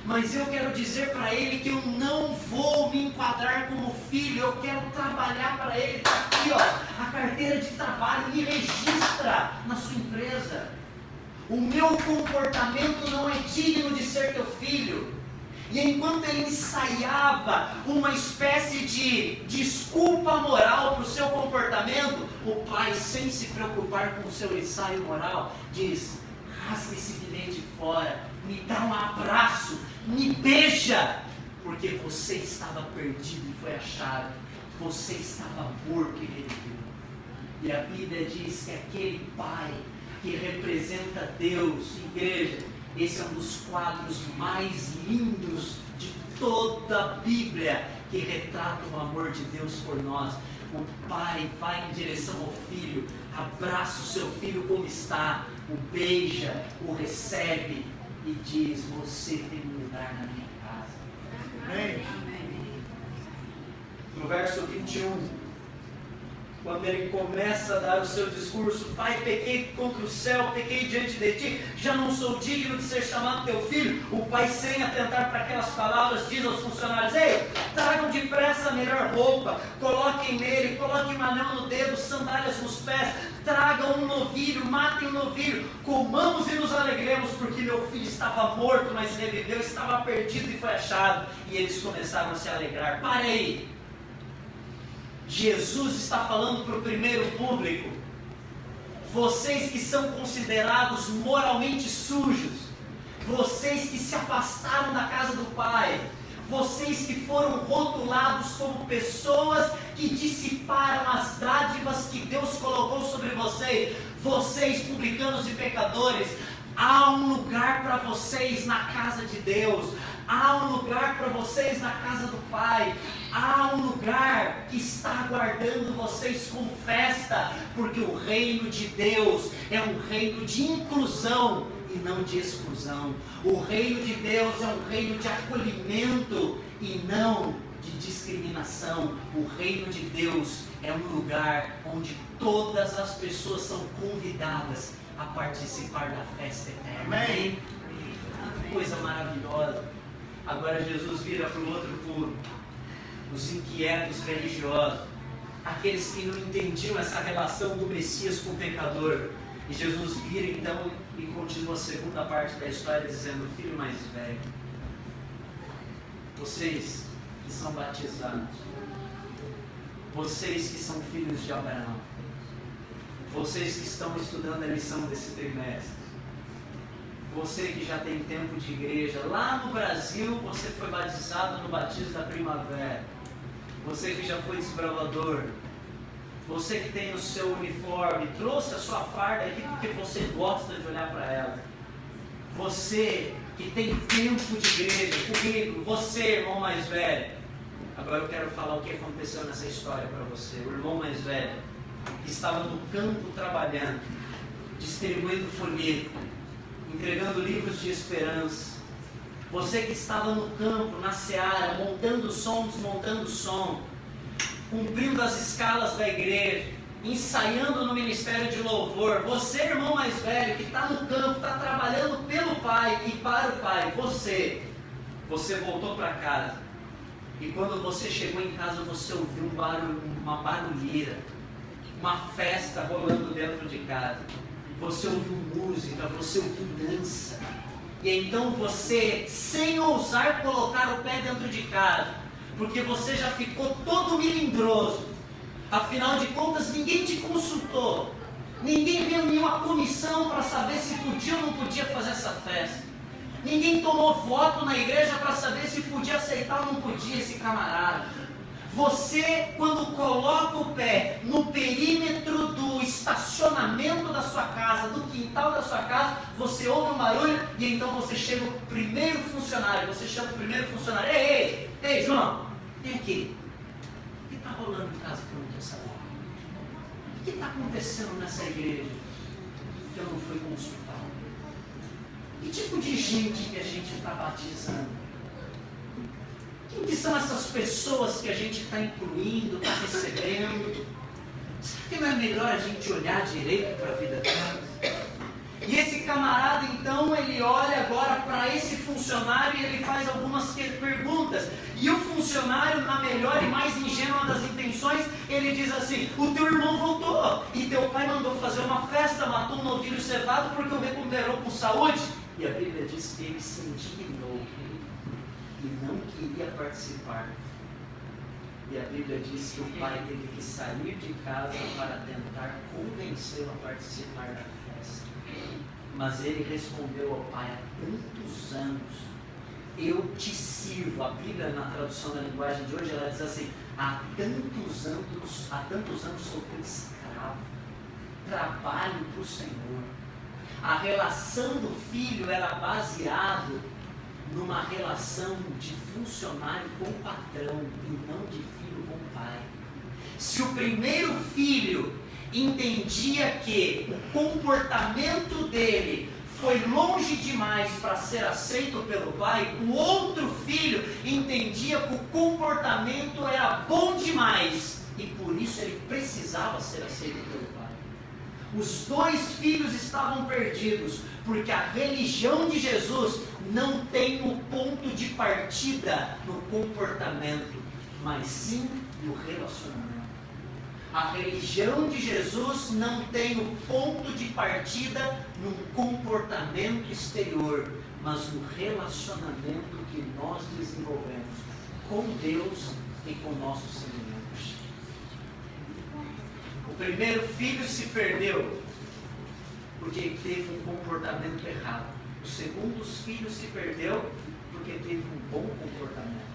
Mas eu quero dizer para ele que eu não vou me enquadrar como filho, eu quero trabalhar para ele. Está aqui, ó, a carteira de trabalho, me registra na sua empresa. O meu comportamento não é digno de ser teu filho. E enquanto ele ensaiava uma espécie de desculpa moral para o seu comportamento, o pai, sem se preocupar com o seu ensaio moral, diz: rasga esse bilhete fora, me dá um abraço, me beija, porque você estava perdido e foi achado, você estava morto e revivido. E a Bíblia diz que aquele pai que representa Deus, igreja, esse é um dos quadros mais lindos de toda a Bíblia, que retrata o amor de Deus por nós. O pai vai em direção ao filho, abraça o seu filho como está, o beija, o recebe e diz: você tem um lugar na minha casa. Amém? No verso 21, quando ele começa a dar o seu discurso: pai, pequei contra o céu, pequei diante de ti, já não sou digno de ser chamado teu filho. O pai, sem atentar para aquelas palavras, diz aos funcionários: ei, tragam depressa a melhor roupa, coloquem nele, coloquem um anel no dedo, sandálias nos pés, tragam um novilho, matem um novilho, comamos e nos alegremos, porque meu filho estava morto, mas reviveu, estava perdido e foi achado. E eles começaram a se alegrar. Parei! Jesus está falando para o primeiro público: vocês que são considerados moralmente sujos, vocês que se afastaram da casa do Pai, vocês que foram rotulados como pessoas que dissiparam as dádivas que Deus colocou sobre vocês, vocês publicanos e pecadores, há um lugar para vocês na casa de Deus, há um lugar para vocês na casa do Pai, há um lugar que está aguardando vocês com festa, porque o reino de Deus é um reino de inclusão e não de exclusão. O reino de Deus é um reino de acolhimento e não de discriminação. O reino de Deus é um lugar onde todas as pessoas são convidadas a participar da festa eterna. Amém? Coisa maravilhosa. Agora Jesus vira para o outro público, os inquietos religiosos, aqueles que não entendiam essa relação do Messias com o pecador. E Jesus vira então e continua a segunda parte da história dizendo: filho mais velho, vocês que são batizados, vocês que são filhos de Abraão, vocês que estão estudando a lição desse trimestre, você que já tem tempo de igreja, lá no Brasil você foi batizado no batismo da primavera, você que já foi desbravador, você que tem o seu uniforme, trouxe a sua farda aqui porque você gosta de olhar para ela, você que tem tempo de igreja, currículo, você, irmão mais velho. Agora eu quero falar o que aconteceu nessa história para você. O irmão mais velho, que estava no campo trabalhando, distribuindo folheto, entregando livros de esperança. Você que estava no campo, na seara, montando som, desmontando som, cumprindo as escalas da igreja, ensaiando no ministério de louvor. Você, irmão mais velho, que está no campo, está trabalhando pelo Pai e para o Pai. Você voltou para casa. E quando você chegou em casa, você ouviu uma barulheira, uma festa rolando dentro de casa. Você ouviu música, você ouviu dança. E então você, sem ousar colocar o pé dentro de casa, porque você já ficou todo melindroso, afinal de contas ninguém te consultou, ninguém reuniu a comissão para saber se podia ou não podia fazer essa festa, ninguém tomou voto na igreja para saber se podia aceitar ou não podia esse camarada. Você, quando coloca o pé no perímetro do estacionamento da sua casa, do quintal da sua casa, você ouve um barulho e então você chega o primeiro funcionário, Ei, João, vem aqui. O que está rolando em casa que eu não estou sabendo? O que está acontecendo nessa igreja que eu não fui consultar? Que tipo de gente que a gente está batizando? Quem que são essas pessoas que a gente está incluindo, está recebendo? Será que não é melhor a gente olhar direito para a vida delas? E esse camarada, então, ele olha agora para esse funcionário e ele faz algumas perguntas. E o funcionário, na melhor e mais ingênua das intenções, ele diz assim: o teu irmão voltou e teu pai mandou fazer uma festa, matou um novilho cevado porque o recuperou com saúde. E a Bíblia diz que ele se indignou e não queria participar. E a Bíblia diz que o pai teve que sair de casa para tentar convencê-lo a participar da festa. Mas ele respondeu ao pai: há tantos anos eu te sirvo. A Bíblia, na tradução da linguagem de hoje, ela diz assim: há tantos anos sou teu escravo, trabalho para o Senhor. A relação do filho era baseada numa relação de funcionário com o patrão e não de filho com o pai. Se o primeiro filho entendia que o comportamento dele foi longe demais para ser aceito pelo pai, o outro filho entendia que o comportamento era bom demais e por isso ele precisava ser aceito pelo pai. Os dois filhos estavam perdidos, porque a religião de Jesus não tem o ponto de partida no comportamento, mas sim no relacionamento. A religião de Jesus não tem o ponto de partida no comportamento exterior, mas no relacionamento que nós desenvolvemos com Deus e com nossos semelhantes. O primeiro filho se perdeu porque teve um comportamento errado. O segundo filho se perdeu porque teve um bom comportamento.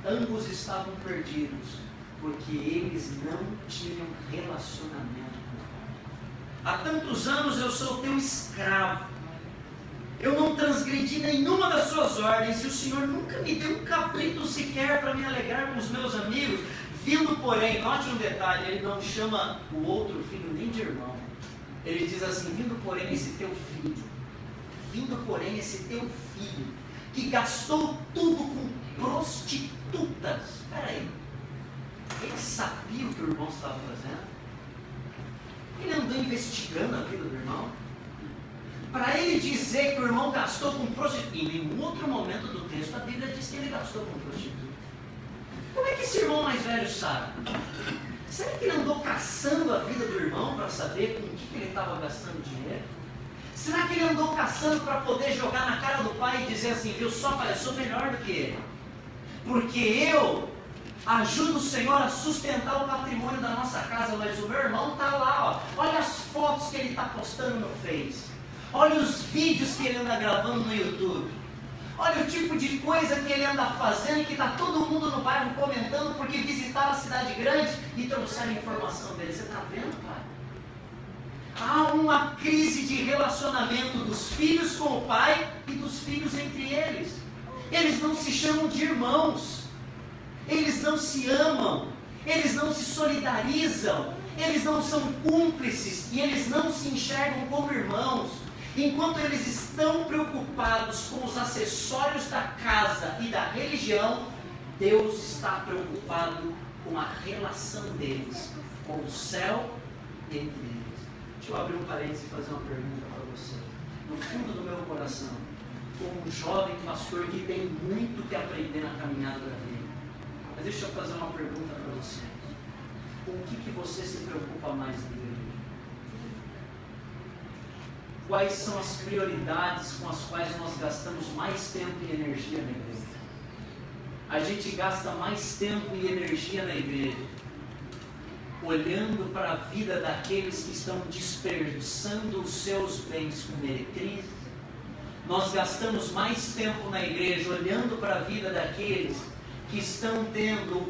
Ambos estavam perdidos porque eles não tinham relacionamento com o Pai. Há tantos anos eu sou teu escravo. Eu não transgredi nenhuma das suas ordens e o Senhor nunca me deu um cabrito sequer para me alegrar com os meus amigos. Vindo, porém, note um detalhe, ele não chama o outro filho nem de irmão. Ele diz assim: vindo, porém, esse teu filho, que gastou tudo com prostitutas. Espera aí, ele sabia o que o irmão estava fazendo? Ele andou investigando a vida do irmão? Para ele dizer que o irmão gastou com prostituta, em nenhum outro momento do texto a Bíblia diz que ele gastou com prostituta. Como é que esse irmão mais velho sabe? Será que ele andou caçando a vida do irmão para saber com o que ele estava gastando dinheiro? Será que ele andou caçando para poder jogar na cara do pai e dizer assim, viu só, pai, eu sou melhor do que ele, porque eu ajudo o Senhor a sustentar o patrimônio da nossa casa, mas o meu irmão está lá, ó. Olha as fotos que ele está postando no Face, olha os vídeos que ele anda gravando no YouTube, olha o tipo de coisa que ele anda fazendo, que está todo mundo no bairro comentando porque visitaram a cidade grande e trouxeram informação dele. Você está vendo, pai? Há uma crise de relacionamento dos filhos com o pai e dos filhos entre eles. Eles não se chamam de irmãos, eles não se amam, eles não se solidarizam, eles não são cúmplices e eles não se enxergam como irmãos. Enquanto eles estão preocupados com os acessórios da casa e da religião, Deus está preocupado com a relação deles, com o céu entre eles. Deixa eu abrir um parênteses e fazer uma pergunta para você. No fundo do meu coração, como um jovem pastor que tem muito que aprender na caminhada da vida, mas deixa eu fazer uma pergunta para você. Com o que você se preocupa mais na igreja? Quais são as prioridades com as quais nós gastamos mais tempo e energia na igreja? A gente gasta mais tempo e energia na igreja olhando para a vida daqueles que estão desperdiçando os seus bens com meretrizes. Nós gastamos mais tempo na igreja olhando para a vida daqueles que estão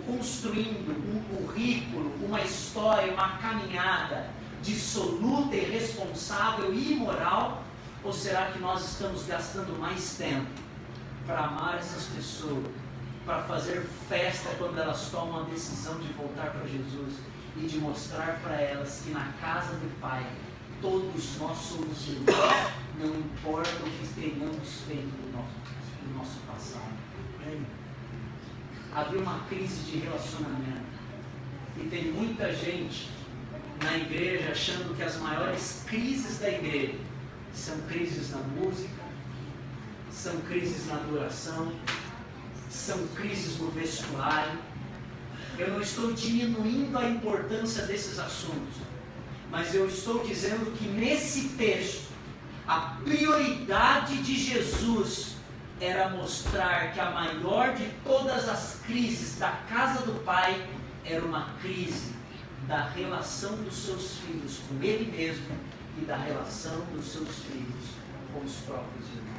construindo um currículo, uma história, uma caminhada dissoluta, irresponsável e imoral? Ou será que nós estamos gastando mais tempo para amar essas pessoas, para fazer festa quando elas tomam a decisão de voltar para Jesus e de mostrar para elas que na casa do Pai todos nós somos irmãos, não importa o que tenhamos feito no nosso passado? Havia uma crise de relacionamento e tem muita gente na igreja achando que as maiores crises da igreja são crises na música, são crises na adoração, são crises no vestuário. Eu não estou diminuindo a importância desses assuntos, mas eu estou dizendo que nesse texto a prioridade de Jesus era mostrar que a maior de todas as crises da casa do Pai era uma crise da relação dos seus filhos com Ele mesmo e da relação dos seus filhos com os próprios irmãos.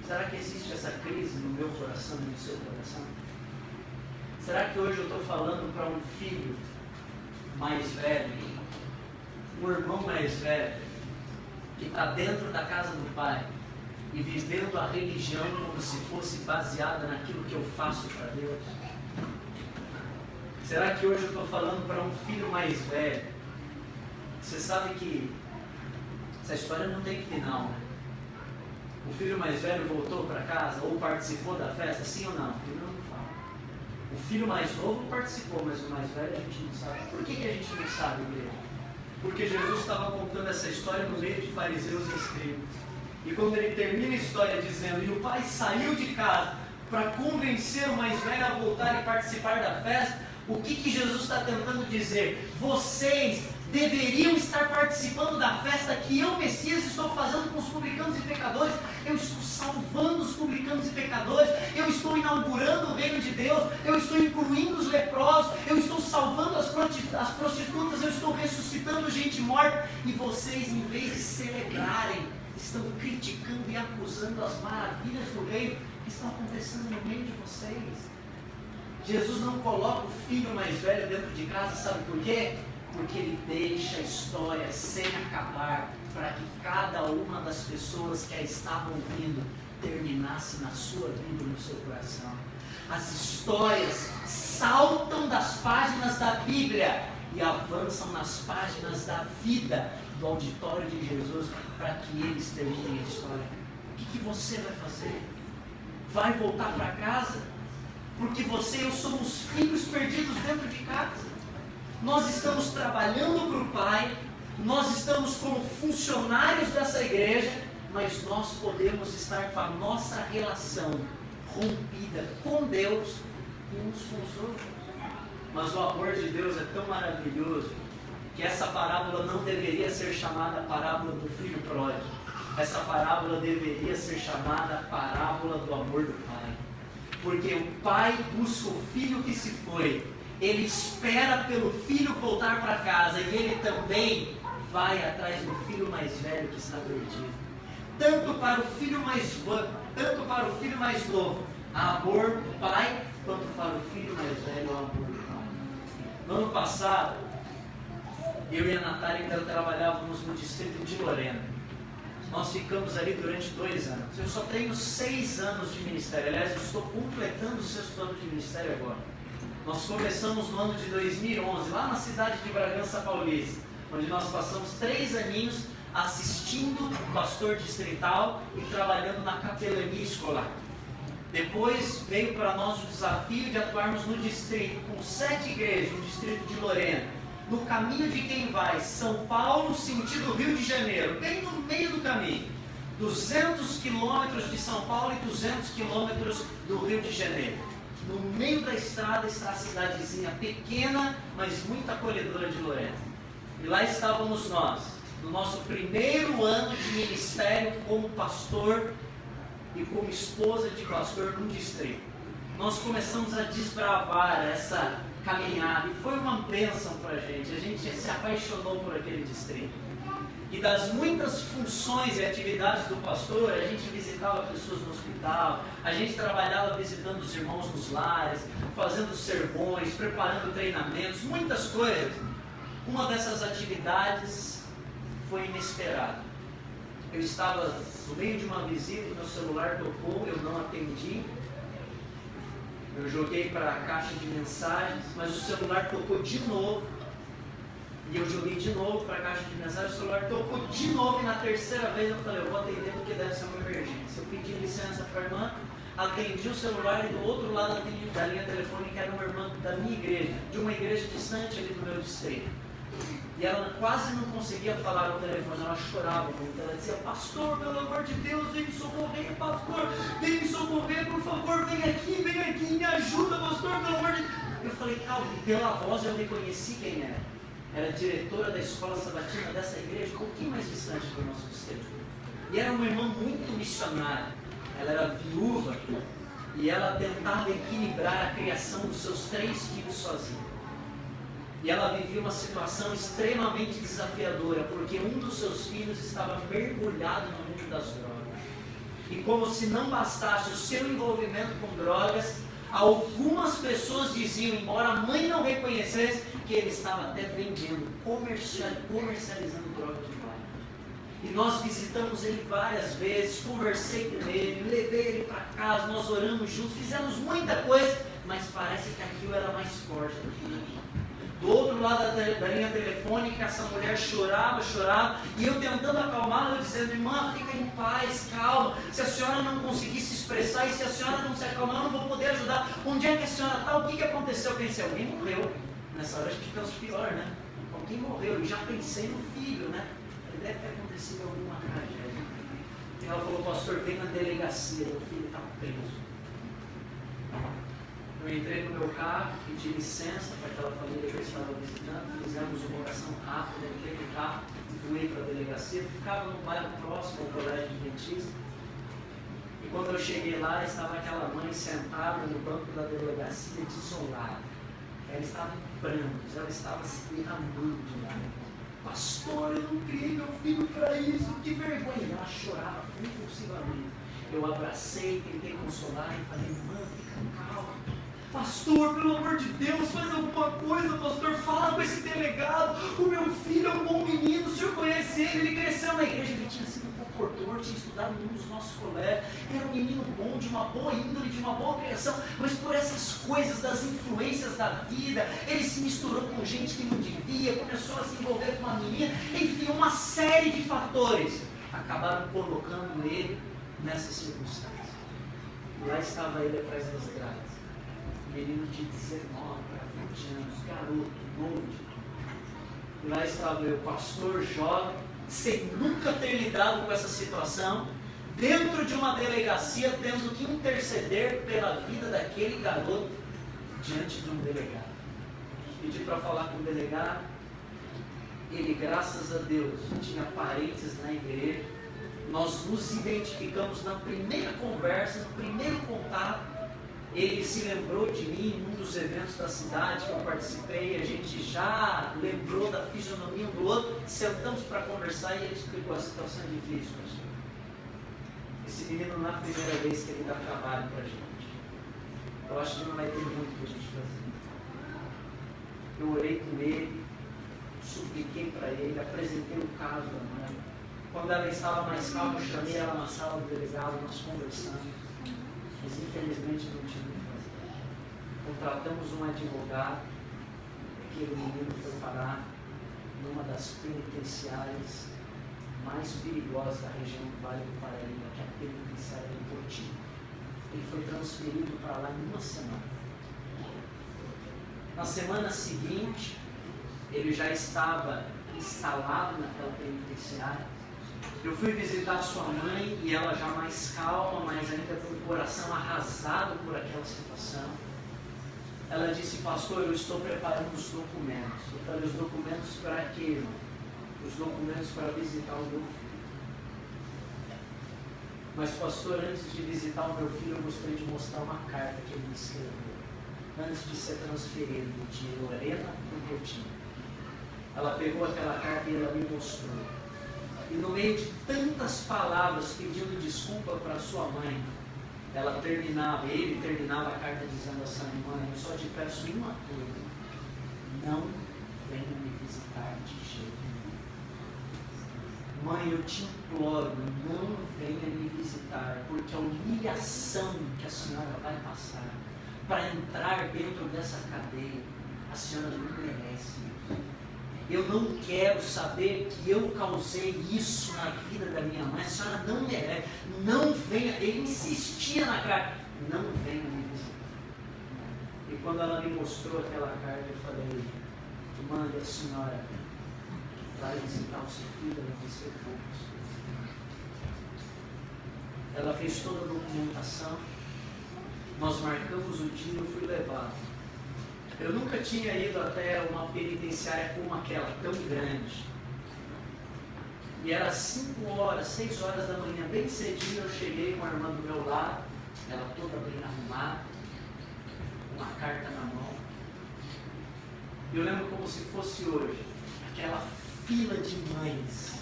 Será que existe essa crise no meu coração e no seu coração? Será que hoje eu estou falando para um filho mais velho, um irmão mais velho, que está dentro da casa do Pai e vivendo a religião como se fosse baseada naquilo que eu faço para Deus? Será que hoje eu estou falando para um filho mais velho? Você sabe que essa história não tem final, né? O filho mais velho voltou para casa ou participou da festa, sim ou não? Eu não falo. O filho mais novo participou, mas o mais velho a gente não sabe. Por que a gente não sabe, igreja? Porque Jesus estava contando essa história no meio de fariseus e escribas. E quando ele termina a história dizendo, e o pai saiu de casa para convencer o mais velho a voltar e participar da festa, o que Jesus está tentando dizer? Vocês deveriam estar participando da festa que eu, Messias, estou fazendo com os publicanos e pecadores. Eu estou salvando os publicanos e pecadores, eu estou inaugurando o reino de Deus, eu estou incluindo os leprosos, eu estou salvando as prostitutas, eu estou ressuscitando gente morta, e vocês, em vez de celebrarem, estão criticando e acusando as maravilhas do reino que estão acontecendo no meio de vocês. Jesus não coloca o filho mais velho dentro de casa, sabe por quê? Porque ele deixa a história sem acabar, para que cada uma das pessoas que a estavam ouvindo terminasse na sua vida e no seu coração. As histórias saltam das páginas da Bíblia e avançam nas páginas da vida do auditório de Jesus, para que eles terminem a história. O que você vai fazer? vai voltar para casa, porque você e eu somos filhos perdidos dentro de casa. Nós estamos trabalhando para o Pai, nós estamos como funcionários dessa igreja, mas nós podemos estar com a nossa relação rompida com Deus e uns com os outros. Mas o amor de Deus é tão maravilhoso que essa parábola não deveria ser chamada parábola do filho pródigo. Essa parábola deveria ser chamada parábola do amor do Pai. Porque o Pai busca o filho que se foi, ele espera pelo filho voltar para casa e ele também vai atrás do filho mais velho que está perdido. Tanto para o filho mais novo, amor do Pai, quanto para o filho mais velho, o amor do Pai. No ano passado, eu e a Natália ainda trabalhávamos no distrito de Lorena. Nós ficamos ali durante 2 anos. Eu só tenho 6 anos de ministério. Aliás, eu estou completando o 6º ano de ministério agora. Nós começamos no ano de 2011, lá na cidade de Bragança Paulista, onde nós passamos 3 aninhos assistindo o pastor distrital e trabalhando na capelania escolar. Depois veio para nós o desafio de atuarmos no distrito, com 7 igrejas, no distrito de Lorena, no caminho de quem vai, São Paulo, sentido Rio de Janeiro, bem no meio do caminho, 200 quilômetros de São Paulo e 200 quilômetros do Rio de Janeiro. No meio da estrada está a cidadezinha pequena, mas muito acolhedora de Lorena. E lá estávamos nós, no nosso primeiro ano de ministério como pastor e como esposa de pastor no distrito. Nós começamos a desbravar essa caminhada e foi uma bênção para a gente se apaixonou por aquele distrito. E das muitas funções e atividades do pastor, a gente visitava pessoas no hospital, a gente trabalhava visitando os irmãos nos lares, fazendo sermões, preparando treinamentos, muitas coisas. Uma dessas atividades foi inesperada. Eu estava no meio de uma visita, meu celular tocou, eu não atendi. Eu joguei para a caixa de mensagens, mas o celular tocou de novo. E eu joguei de novo para a caixa de mensagens, o celular tocou de novo, e na terceira vez eu falei, eu vou atender porque deve ser uma emergência. Eu pedi licença para a irmã, atendi o celular e do outro lado da linha telefônica era uma irmã da minha igreja, de uma igreja distante ali do meu distrito. E ela quase não conseguia falar no telefone, ela chorava muito. Ela dizia, pastor, pelo amor de Deus, vem me socorrer, pastor, vem me socorrer, por favor, vem aqui, me ajuda, pastor, pelo amor de Deus. Eu falei, calma, e pela voz eu reconheci quem era. Era diretora da escola sabatina dessa igreja, um pouquinho mais distante do nosso distrito. E era uma irmã muito missionária. Ela era viúva e ela tentava equilibrar a criação dos seus 3 filhos sozinha. E ela vivia uma situação extremamente desafiadora, porque um dos seus filhos estava mergulhado no mundo das drogas. E como se não bastasse o seu envolvimento com drogas, algumas pessoas diziam, embora a mãe não reconhecesse, que ele estava até vendendo, comercializando drogas de bairro. E nós visitamos ele várias vezes, conversei com ele, levei ele para casa, nós oramos juntos, fizemos muita coisa, mas parece que aquilo era mais forte do que do outro lado da linha telefônica, essa mulher chorava, e eu tentando acalmá-la, eu dizendo, irmã, fica em paz, calma, se a senhora não conseguir se expressar, e se a senhora não se acalmar, eu não vou poder ajudar. Onde é que a senhora está? O que aconteceu? Eu pensei, alguém morreu. Nessa hora acho que ficamos pior, né? Alguém morreu, e já pensei no filho, né? Ele deve ter acontecido alguma tragédia. E ela falou, pastor, vem na delegacia, meu filho está preso. Eu entrei no meu carro, pedi licença para aquela família que eu estava visitando, fizemos uma oração rápida, entrei no carro, fui para a delegacia, ficava no bairro próximo ao colégio adventista. E quando eu cheguei lá, estava aquela mãe sentada no banco da delegacia, desolada. Ela estava em prantos, ela estava se derramando de lágrimas. Pastor, eu não criei meu filho para isso, que vergonha! Ela chorava compulsivamente. Eu abracei, tentei consolar e falei, irmã, fica calma. Pastor, pelo amor de Deus, faz alguma coisa, pastor, fala com esse delegado, o meu filho é um bom menino, o senhor conhece ele cresceu na igreja, ele tinha sido um portador, tinha estudado num dos nossos colégios, era um menino bom, de uma boa índole, de uma boa criação, mas por essas coisas das influências da vida, ele se misturou com gente que não devia, começou a se envolver com uma menina, enfim, uma série de fatores acabaram colocando ele nessa circunstância. E lá estava ele atrás das grades. Menino de 19 para 20 anos, garoto, novo. E lá estava eu, pastor jovem, sem nunca ter lidado com essa situação, dentro de uma delegacia, tendo que interceder pela vida daquele garoto diante de um delegado. Pedi para falar com o delegado. Ele, graças a Deus, tinha parentes na igreja. Nós nos identificamos na primeira conversa, no primeiro contato. Ele se lembrou de mim em um dos eventos da cidade que eu participei. A gente já lembrou da fisionomia um do outro. Sentamos para conversar e ele explicou a situação difícil. Esse menino não é a primeira vez que ele dá trabalho para a gente. Eu acho que não vai ter muito para a gente fazer. Eu orei com ele, supliquei para ele, apresentei o caso da mãe. Quando ela estava mais calma, eu chamei ela na sala do delegado, nós conversamos. Mas infelizmente não tinha o que fazer. Contratamos um advogado, aquele menino foi parar numa das penitenciárias mais perigosas da região do Vale do Paraíba, que é a penitenciária de Portinho. Ele foi transferido para lá em uma semana. Na semana seguinte, ele já estava instalado naquela penitenciária. Eu fui visitar sua mãe e ela já mais calma, mas ainda com o coração arrasado por aquela situação. Ela disse, pastor, eu estou preparando os documentos. Eu falei, os documentos para quê? Os documentos para visitar o meu filho. Mas, pastor, antes de visitar o meu filho, eu gostaria de mostrar uma carta que ele me escreveu. Antes de ser transferido de Lorena para o Coutinho. Ela pegou aquela carta e ela me mostrou. E no meio de tantas palavras pedindo desculpa para sua mãe, ele terminava a carta dizendo assim, mãe, eu só te peço uma coisa, não venha me visitar de jeito nenhum. Mãe, eu te imploro, não venha me visitar, porque a humilhação que a senhora vai passar para entrar dentro dessa cadeia, a senhora não merece. Eu não quero saber que eu causei isso na vida da minha mãe. A senhora não merece. Não venha. Ele insistia na carta. Não venha me visitar. E quando ela me mostrou aquela carta, eu falei, manda a senhora vai visitar o seu filho, ela vai ser poucos. Ela fez toda a documentação. Nós marcamos o dia e eu fui levado. Eu nunca tinha ido até uma penitenciária como aquela, tão grande. E era 5 horas, 6 horas da manhã, bem cedinho, eu cheguei com a irmã do meu lado, ela toda bem arrumada, com uma carta na mão. Eu lembro como se fosse hoje, aquela fila de mães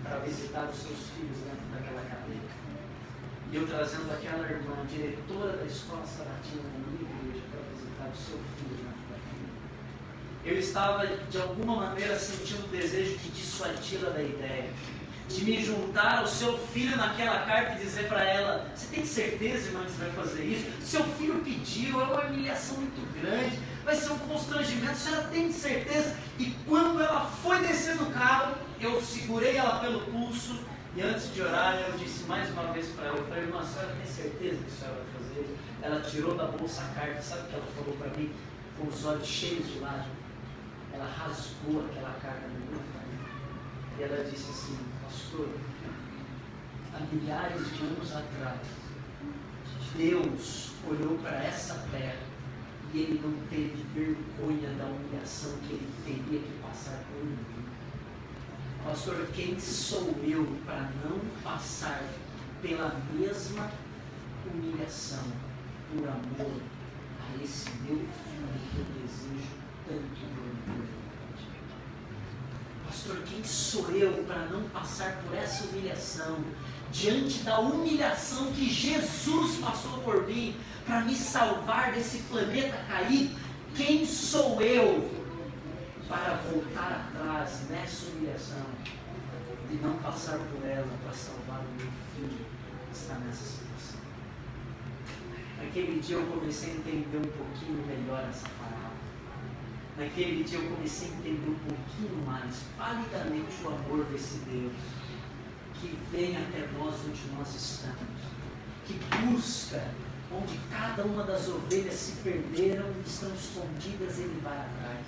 para visitar os seus filhos dentro daquela cadeia. E eu trazendo aquela irmã, diretora da escola sabatina da minha igreja, para visitar o seu filho dentro da cadeia. Eu estava, de alguma maneira, sentindo o desejo de dissuadi-la da ideia, de me juntar ao seu filho naquela carta e dizer para ela, você tem certeza, irmã, que você vai fazer isso? Seu filho pediu, é uma humilhação muito grande, vai ser um constrangimento, a senhora tem certeza? E quando ela foi descer do carro, eu segurei ela pelo pulso, e antes de orar, eu disse mais uma vez para ela, eu falei, irmã, a senhora tem certeza que a senhora vai fazer isso? Ela tirou da bolsa a carta, sabe o que ela falou para mim? Com os olhos cheios de lágrimas. Ela rasgou aquela carta no meu pai. E ela disse assim, pastor, há milhares de anos atrás, Deus olhou para essa terra e Ele não teve vergonha da humilhação que Ele teria que passar por mim. Pastor, quem sou eu para não passar pela mesma humilhação por amor a esse meu filho que eu desejo tanto ver? Pastor, quem sou eu para não passar por essa humilhação diante da humilhação que Jesus passou por mim para me salvar desse planeta caído? Quem sou eu para voltar atrás nessa humilhação e não passar por ela para salvar o meu filho que está nessa situação? Naquele dia eu comecei a entender um pouquinho melhor essa palavra. Naquele dia eu comecei a entender um pouquinho mais palidamente o amor desse Deus que vem até nós onde nós estamos, que busca onde cada uma das ovelhas se perderam e estão escondidas, Ele vai atrás.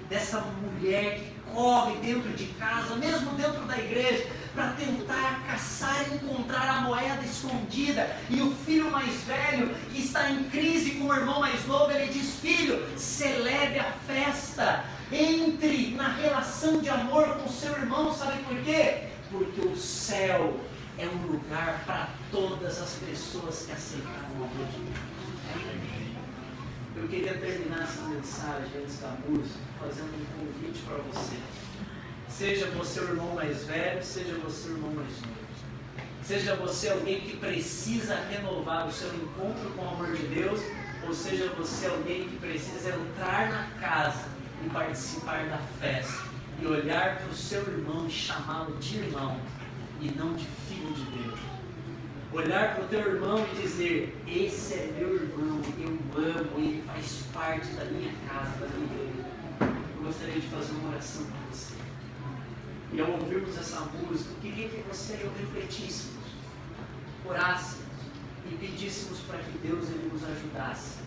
Dessa mulher que corre dentro de casa, mesmo dentro da igreja, para tentar caçar e encontrar a moeda escondida. E o filho mais velho, que está em crise com o irmão mais novo, ele diz: filho, celebre a festa, entre na relação de amor com o seu irmão. Sabe por quê? Porque o céu é um lugar para todas as pessoas que aceitaram o amor de Deus. Eu queria terminar essa mensagem antes da música fazendo um convite para você. Seja você o irmão mais velho, seja você o irmão mais novo. Seja você alguém que precisa renovar o seu encontro com o amor de Deus, ou seja você alguém que precisa entrar na casa e participar da festa, e olhar para o seu irmão e chamá-lo de irmão, e não de filho de Deus. Olhar para o teu irmão e dizer: esse é meu irmão, eu amo, ele faz parte da minha casa, da minha igreja. Eu gostaria de fazer uma oração para você. E ao ouvirmos essa música, eu queria que você e eu refletíssemos, orássemos e pedíssemos para que Deus ele nos ajudasse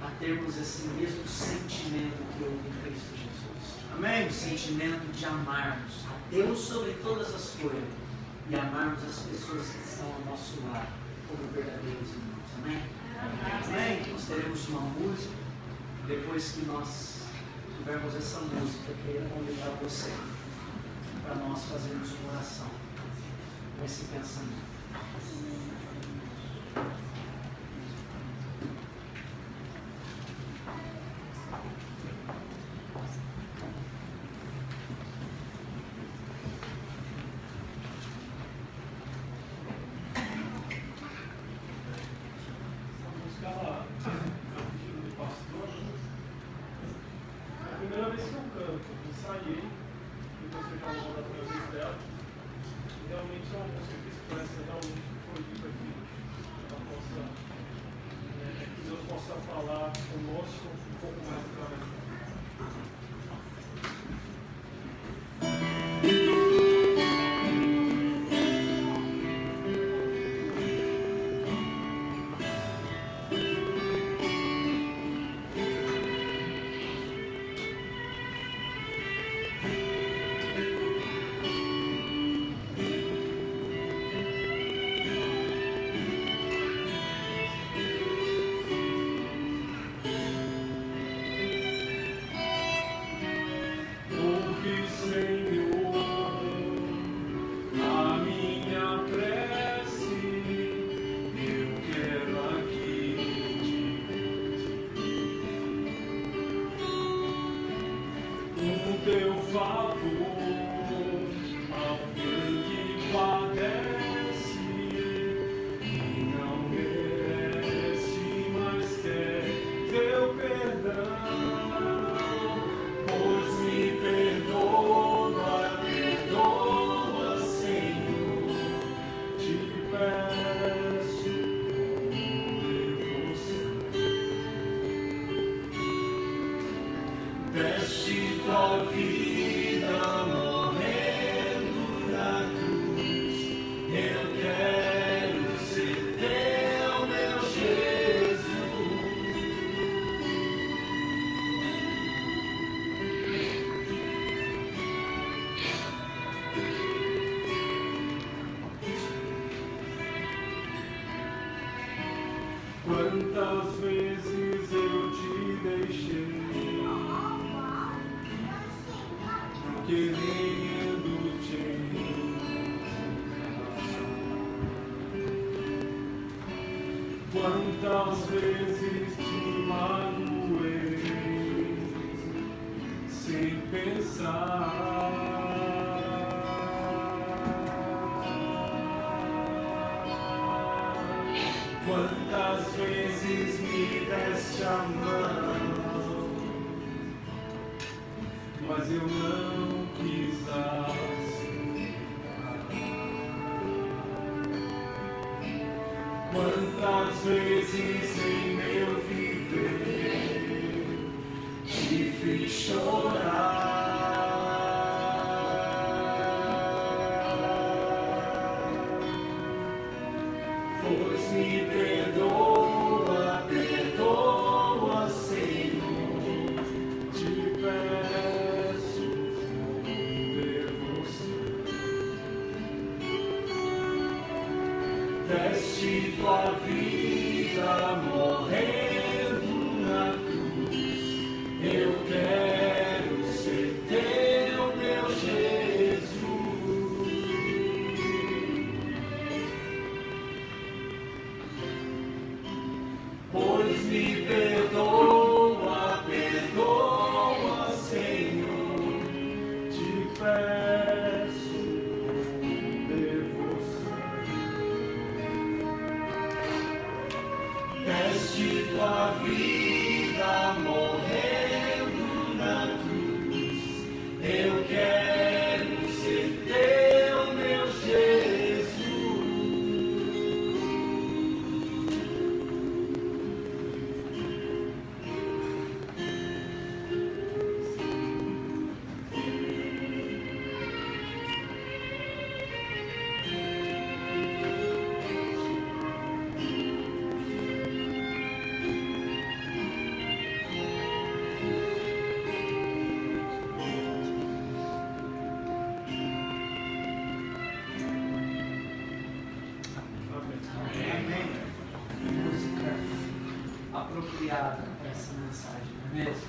a termos esse mesmo sentimento que houve em Cristo Jesus. Amém? O sentimento de amarmos a Deus sobre todas as coisas e amarmos as pessoas que estão ao nosso lado como verdadeiros irmãos. Amém? Amém? Nós teremos uma música. Depois que nós tivermos essa música, eu queria convidar você para nós fazermos uma oração com esse pensamento. Quantas vezes eu te deixei, querendo te encontrar. Quantas vezes te magoei, sem pensar. Quantas vezes me deste a mão, mas eu não quis aceitar. Quantas vezes em meu viver te fiz chorar. Pois me perdoa, vida morrendo na cruz, eu quero ser teu, meu Jesus. Pois me perdoa, perdoa, Senhor, te peço devoção. Deste tua vida morrendo na cruz, eu quero ser teu, meu Jesus. Música apropriada para essa mensagem, não é mesmo?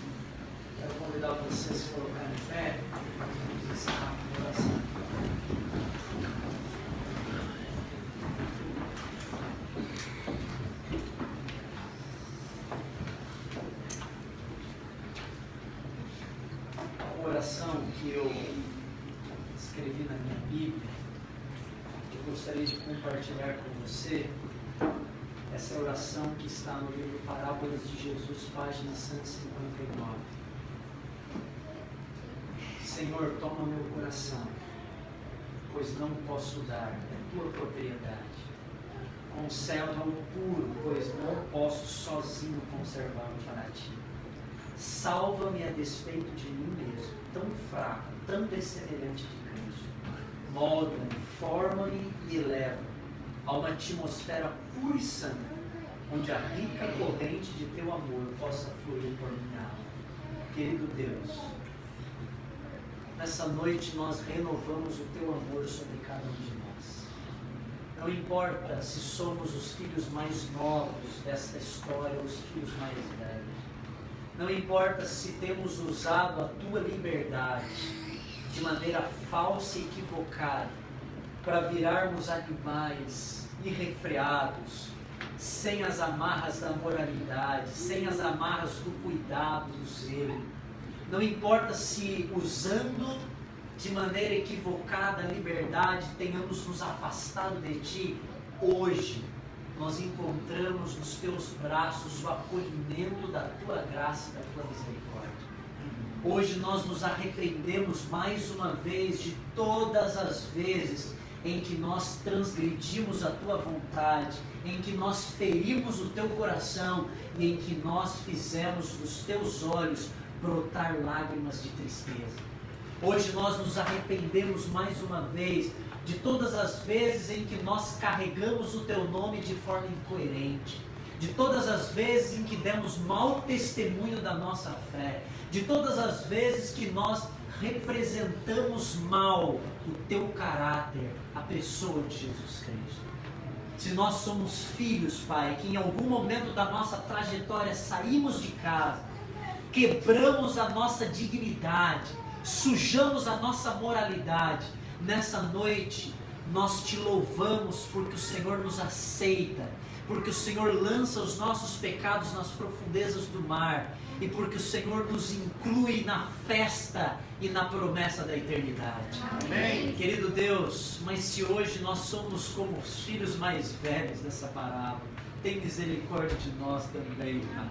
Quero convidar você a se colocar em pé para encerrar a oração. A oração que eu escrevi na minha Bíblia, eu gostaria de compartilhar com você. Essa é a oração que está no livro Parábolas de Jesus, página 159. Senhor, toma meu coração, pois não posso dar, é tua propriedade. Conserva-o puro, pois não posso sozinho conservá-lo para ti. Salva-me a despeito de mim mesmo, tão fraco, tão dessemelhante de Cristo. Molda-me, forma-me e eleva a uma atmosfera pura e santa, onde a rica corrente de teu amor possa fluir por minha alma. Querido Deus, nessa noite nós renovamos o teu amor sobre cada um de nós. Não importa se somos os filhos mais novos desta história ou os filhos mais velhos. Não importa se temos usado a tua liberdade de maneira falsa e equivocada para virarmos animais irrefreados, sem as amarras da moralidade, sem as amarras do cuidado, do zelo. Não importa se usando de maneira equivocada a liberdade tenhamos nos afastado de ti, hoje nós encontramos nos teus braços o acolhimento da tua graça e da tua misericórdia. Hoje nós nos arrependemos mais uma vez de todas as vezes em que nós transgredimos a tua vontade, em que nós ferimos o teu coração e em que nós fizemos dos teus olhos brotar lágrimas de tristeza. Hoje nós nos arrependemos mais uma vez de todas as vezes em que nós carregamos o teu nome de forma incoerente, de todas as vezes em que demos mau testemunho da nossa fé, de todas as vezes que nós representamos mal o teu caráter, a pessoa de Jesus Cristo. Se nós somos filhos, Pai, que em algum momento da nossa trajetória saímos de casa, quebramos a nossa dignidade, sujamos a nossa moralidade, nessa noite nós te louvamos porque o Senhor nos aceita, porque o Senhor lança os nossos pecados nas profundezas do mar e porque o Senhor nos inclui na festa e na promessa da eternidade. Amém. Querido Deus, mas se hoje nós somos como os filhos mais velhos dessa parábola, tem misericórdia de nós também, Pai.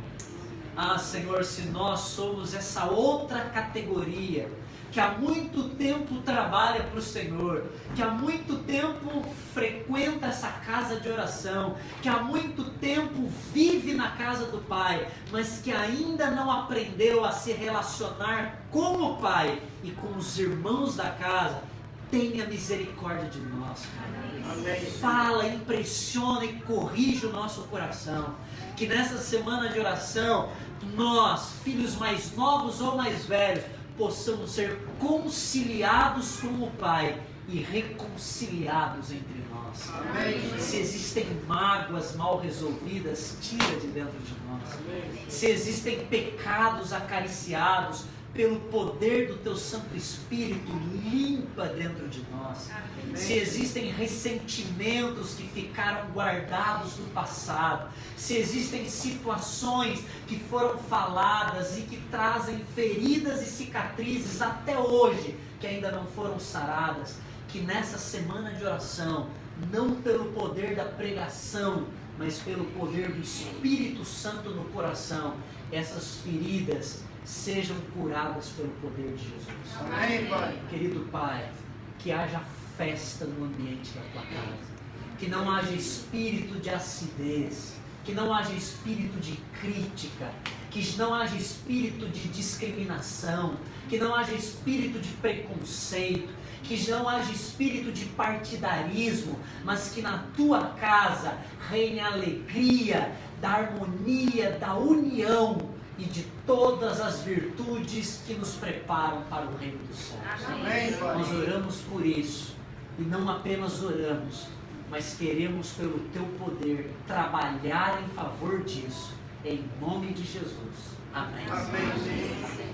Ah, Senhor, se nós somos essa outra categoria que há muito tempo trabalha para o Senhor, que há muito tempo frequenta essa casa de oração, que há muito tempo vive na casa do Pai, mas que ainda não aprendeu a se relacionar com o Pai e com os irmãos da casa, tenha misericórdia de nós, Pai. Amém. Fala, impressiona e corrige o nosso coração. Que nessa semana de oração, nós, filhos mais novos ou mais velhos, possamos ser conciliados com o Pai e reconciliados entre nós. Amém. Se existem mágoas mal resolvidas, tira de dentro de nós. Amém. Se existem pecados acariciados pelo poder do Teu Santo Espírito, limpa dentro de nós. Amém. Se existem ressentimentos que ficaram guardados no passado, se existem situações que foram faladas e que trazem feridas e cicatrizes até hoje, que ainda não foram saradas, que nessa semana de oração, não pelo poder da pregação, mas pelo poder do Espírito Santo no coração, essas feridas sejam curadas pelo poder de Jesus. Amém, Pai. Querido Pai, que haja festa no ambiente da Tua casa, que não haja espírito de acidez, que não haja espírito de crítica, que não haja espírito de discriminação, que não haja espírito de preconceito, que não haja espírito de partidarismo, mas que na Tua casa reine a alegria, da harmonia, da união e de todas as virtudes que nos preparam para o reino dos céus. Amém, Pai. Nós oramos por isso, e não apenas oramos, mas queremos pelo Teu poder trabalhar em favor disso, em nome de Jesus. Amém. Amém.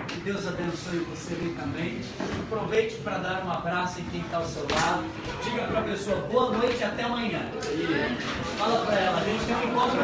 Que Deus abençoe você ricamente. Aproveite para dar um abraço em quem está ao seu lado. Diga para a pessoa boa noite e até amanhã. Fala para ela, a gente tem um encontro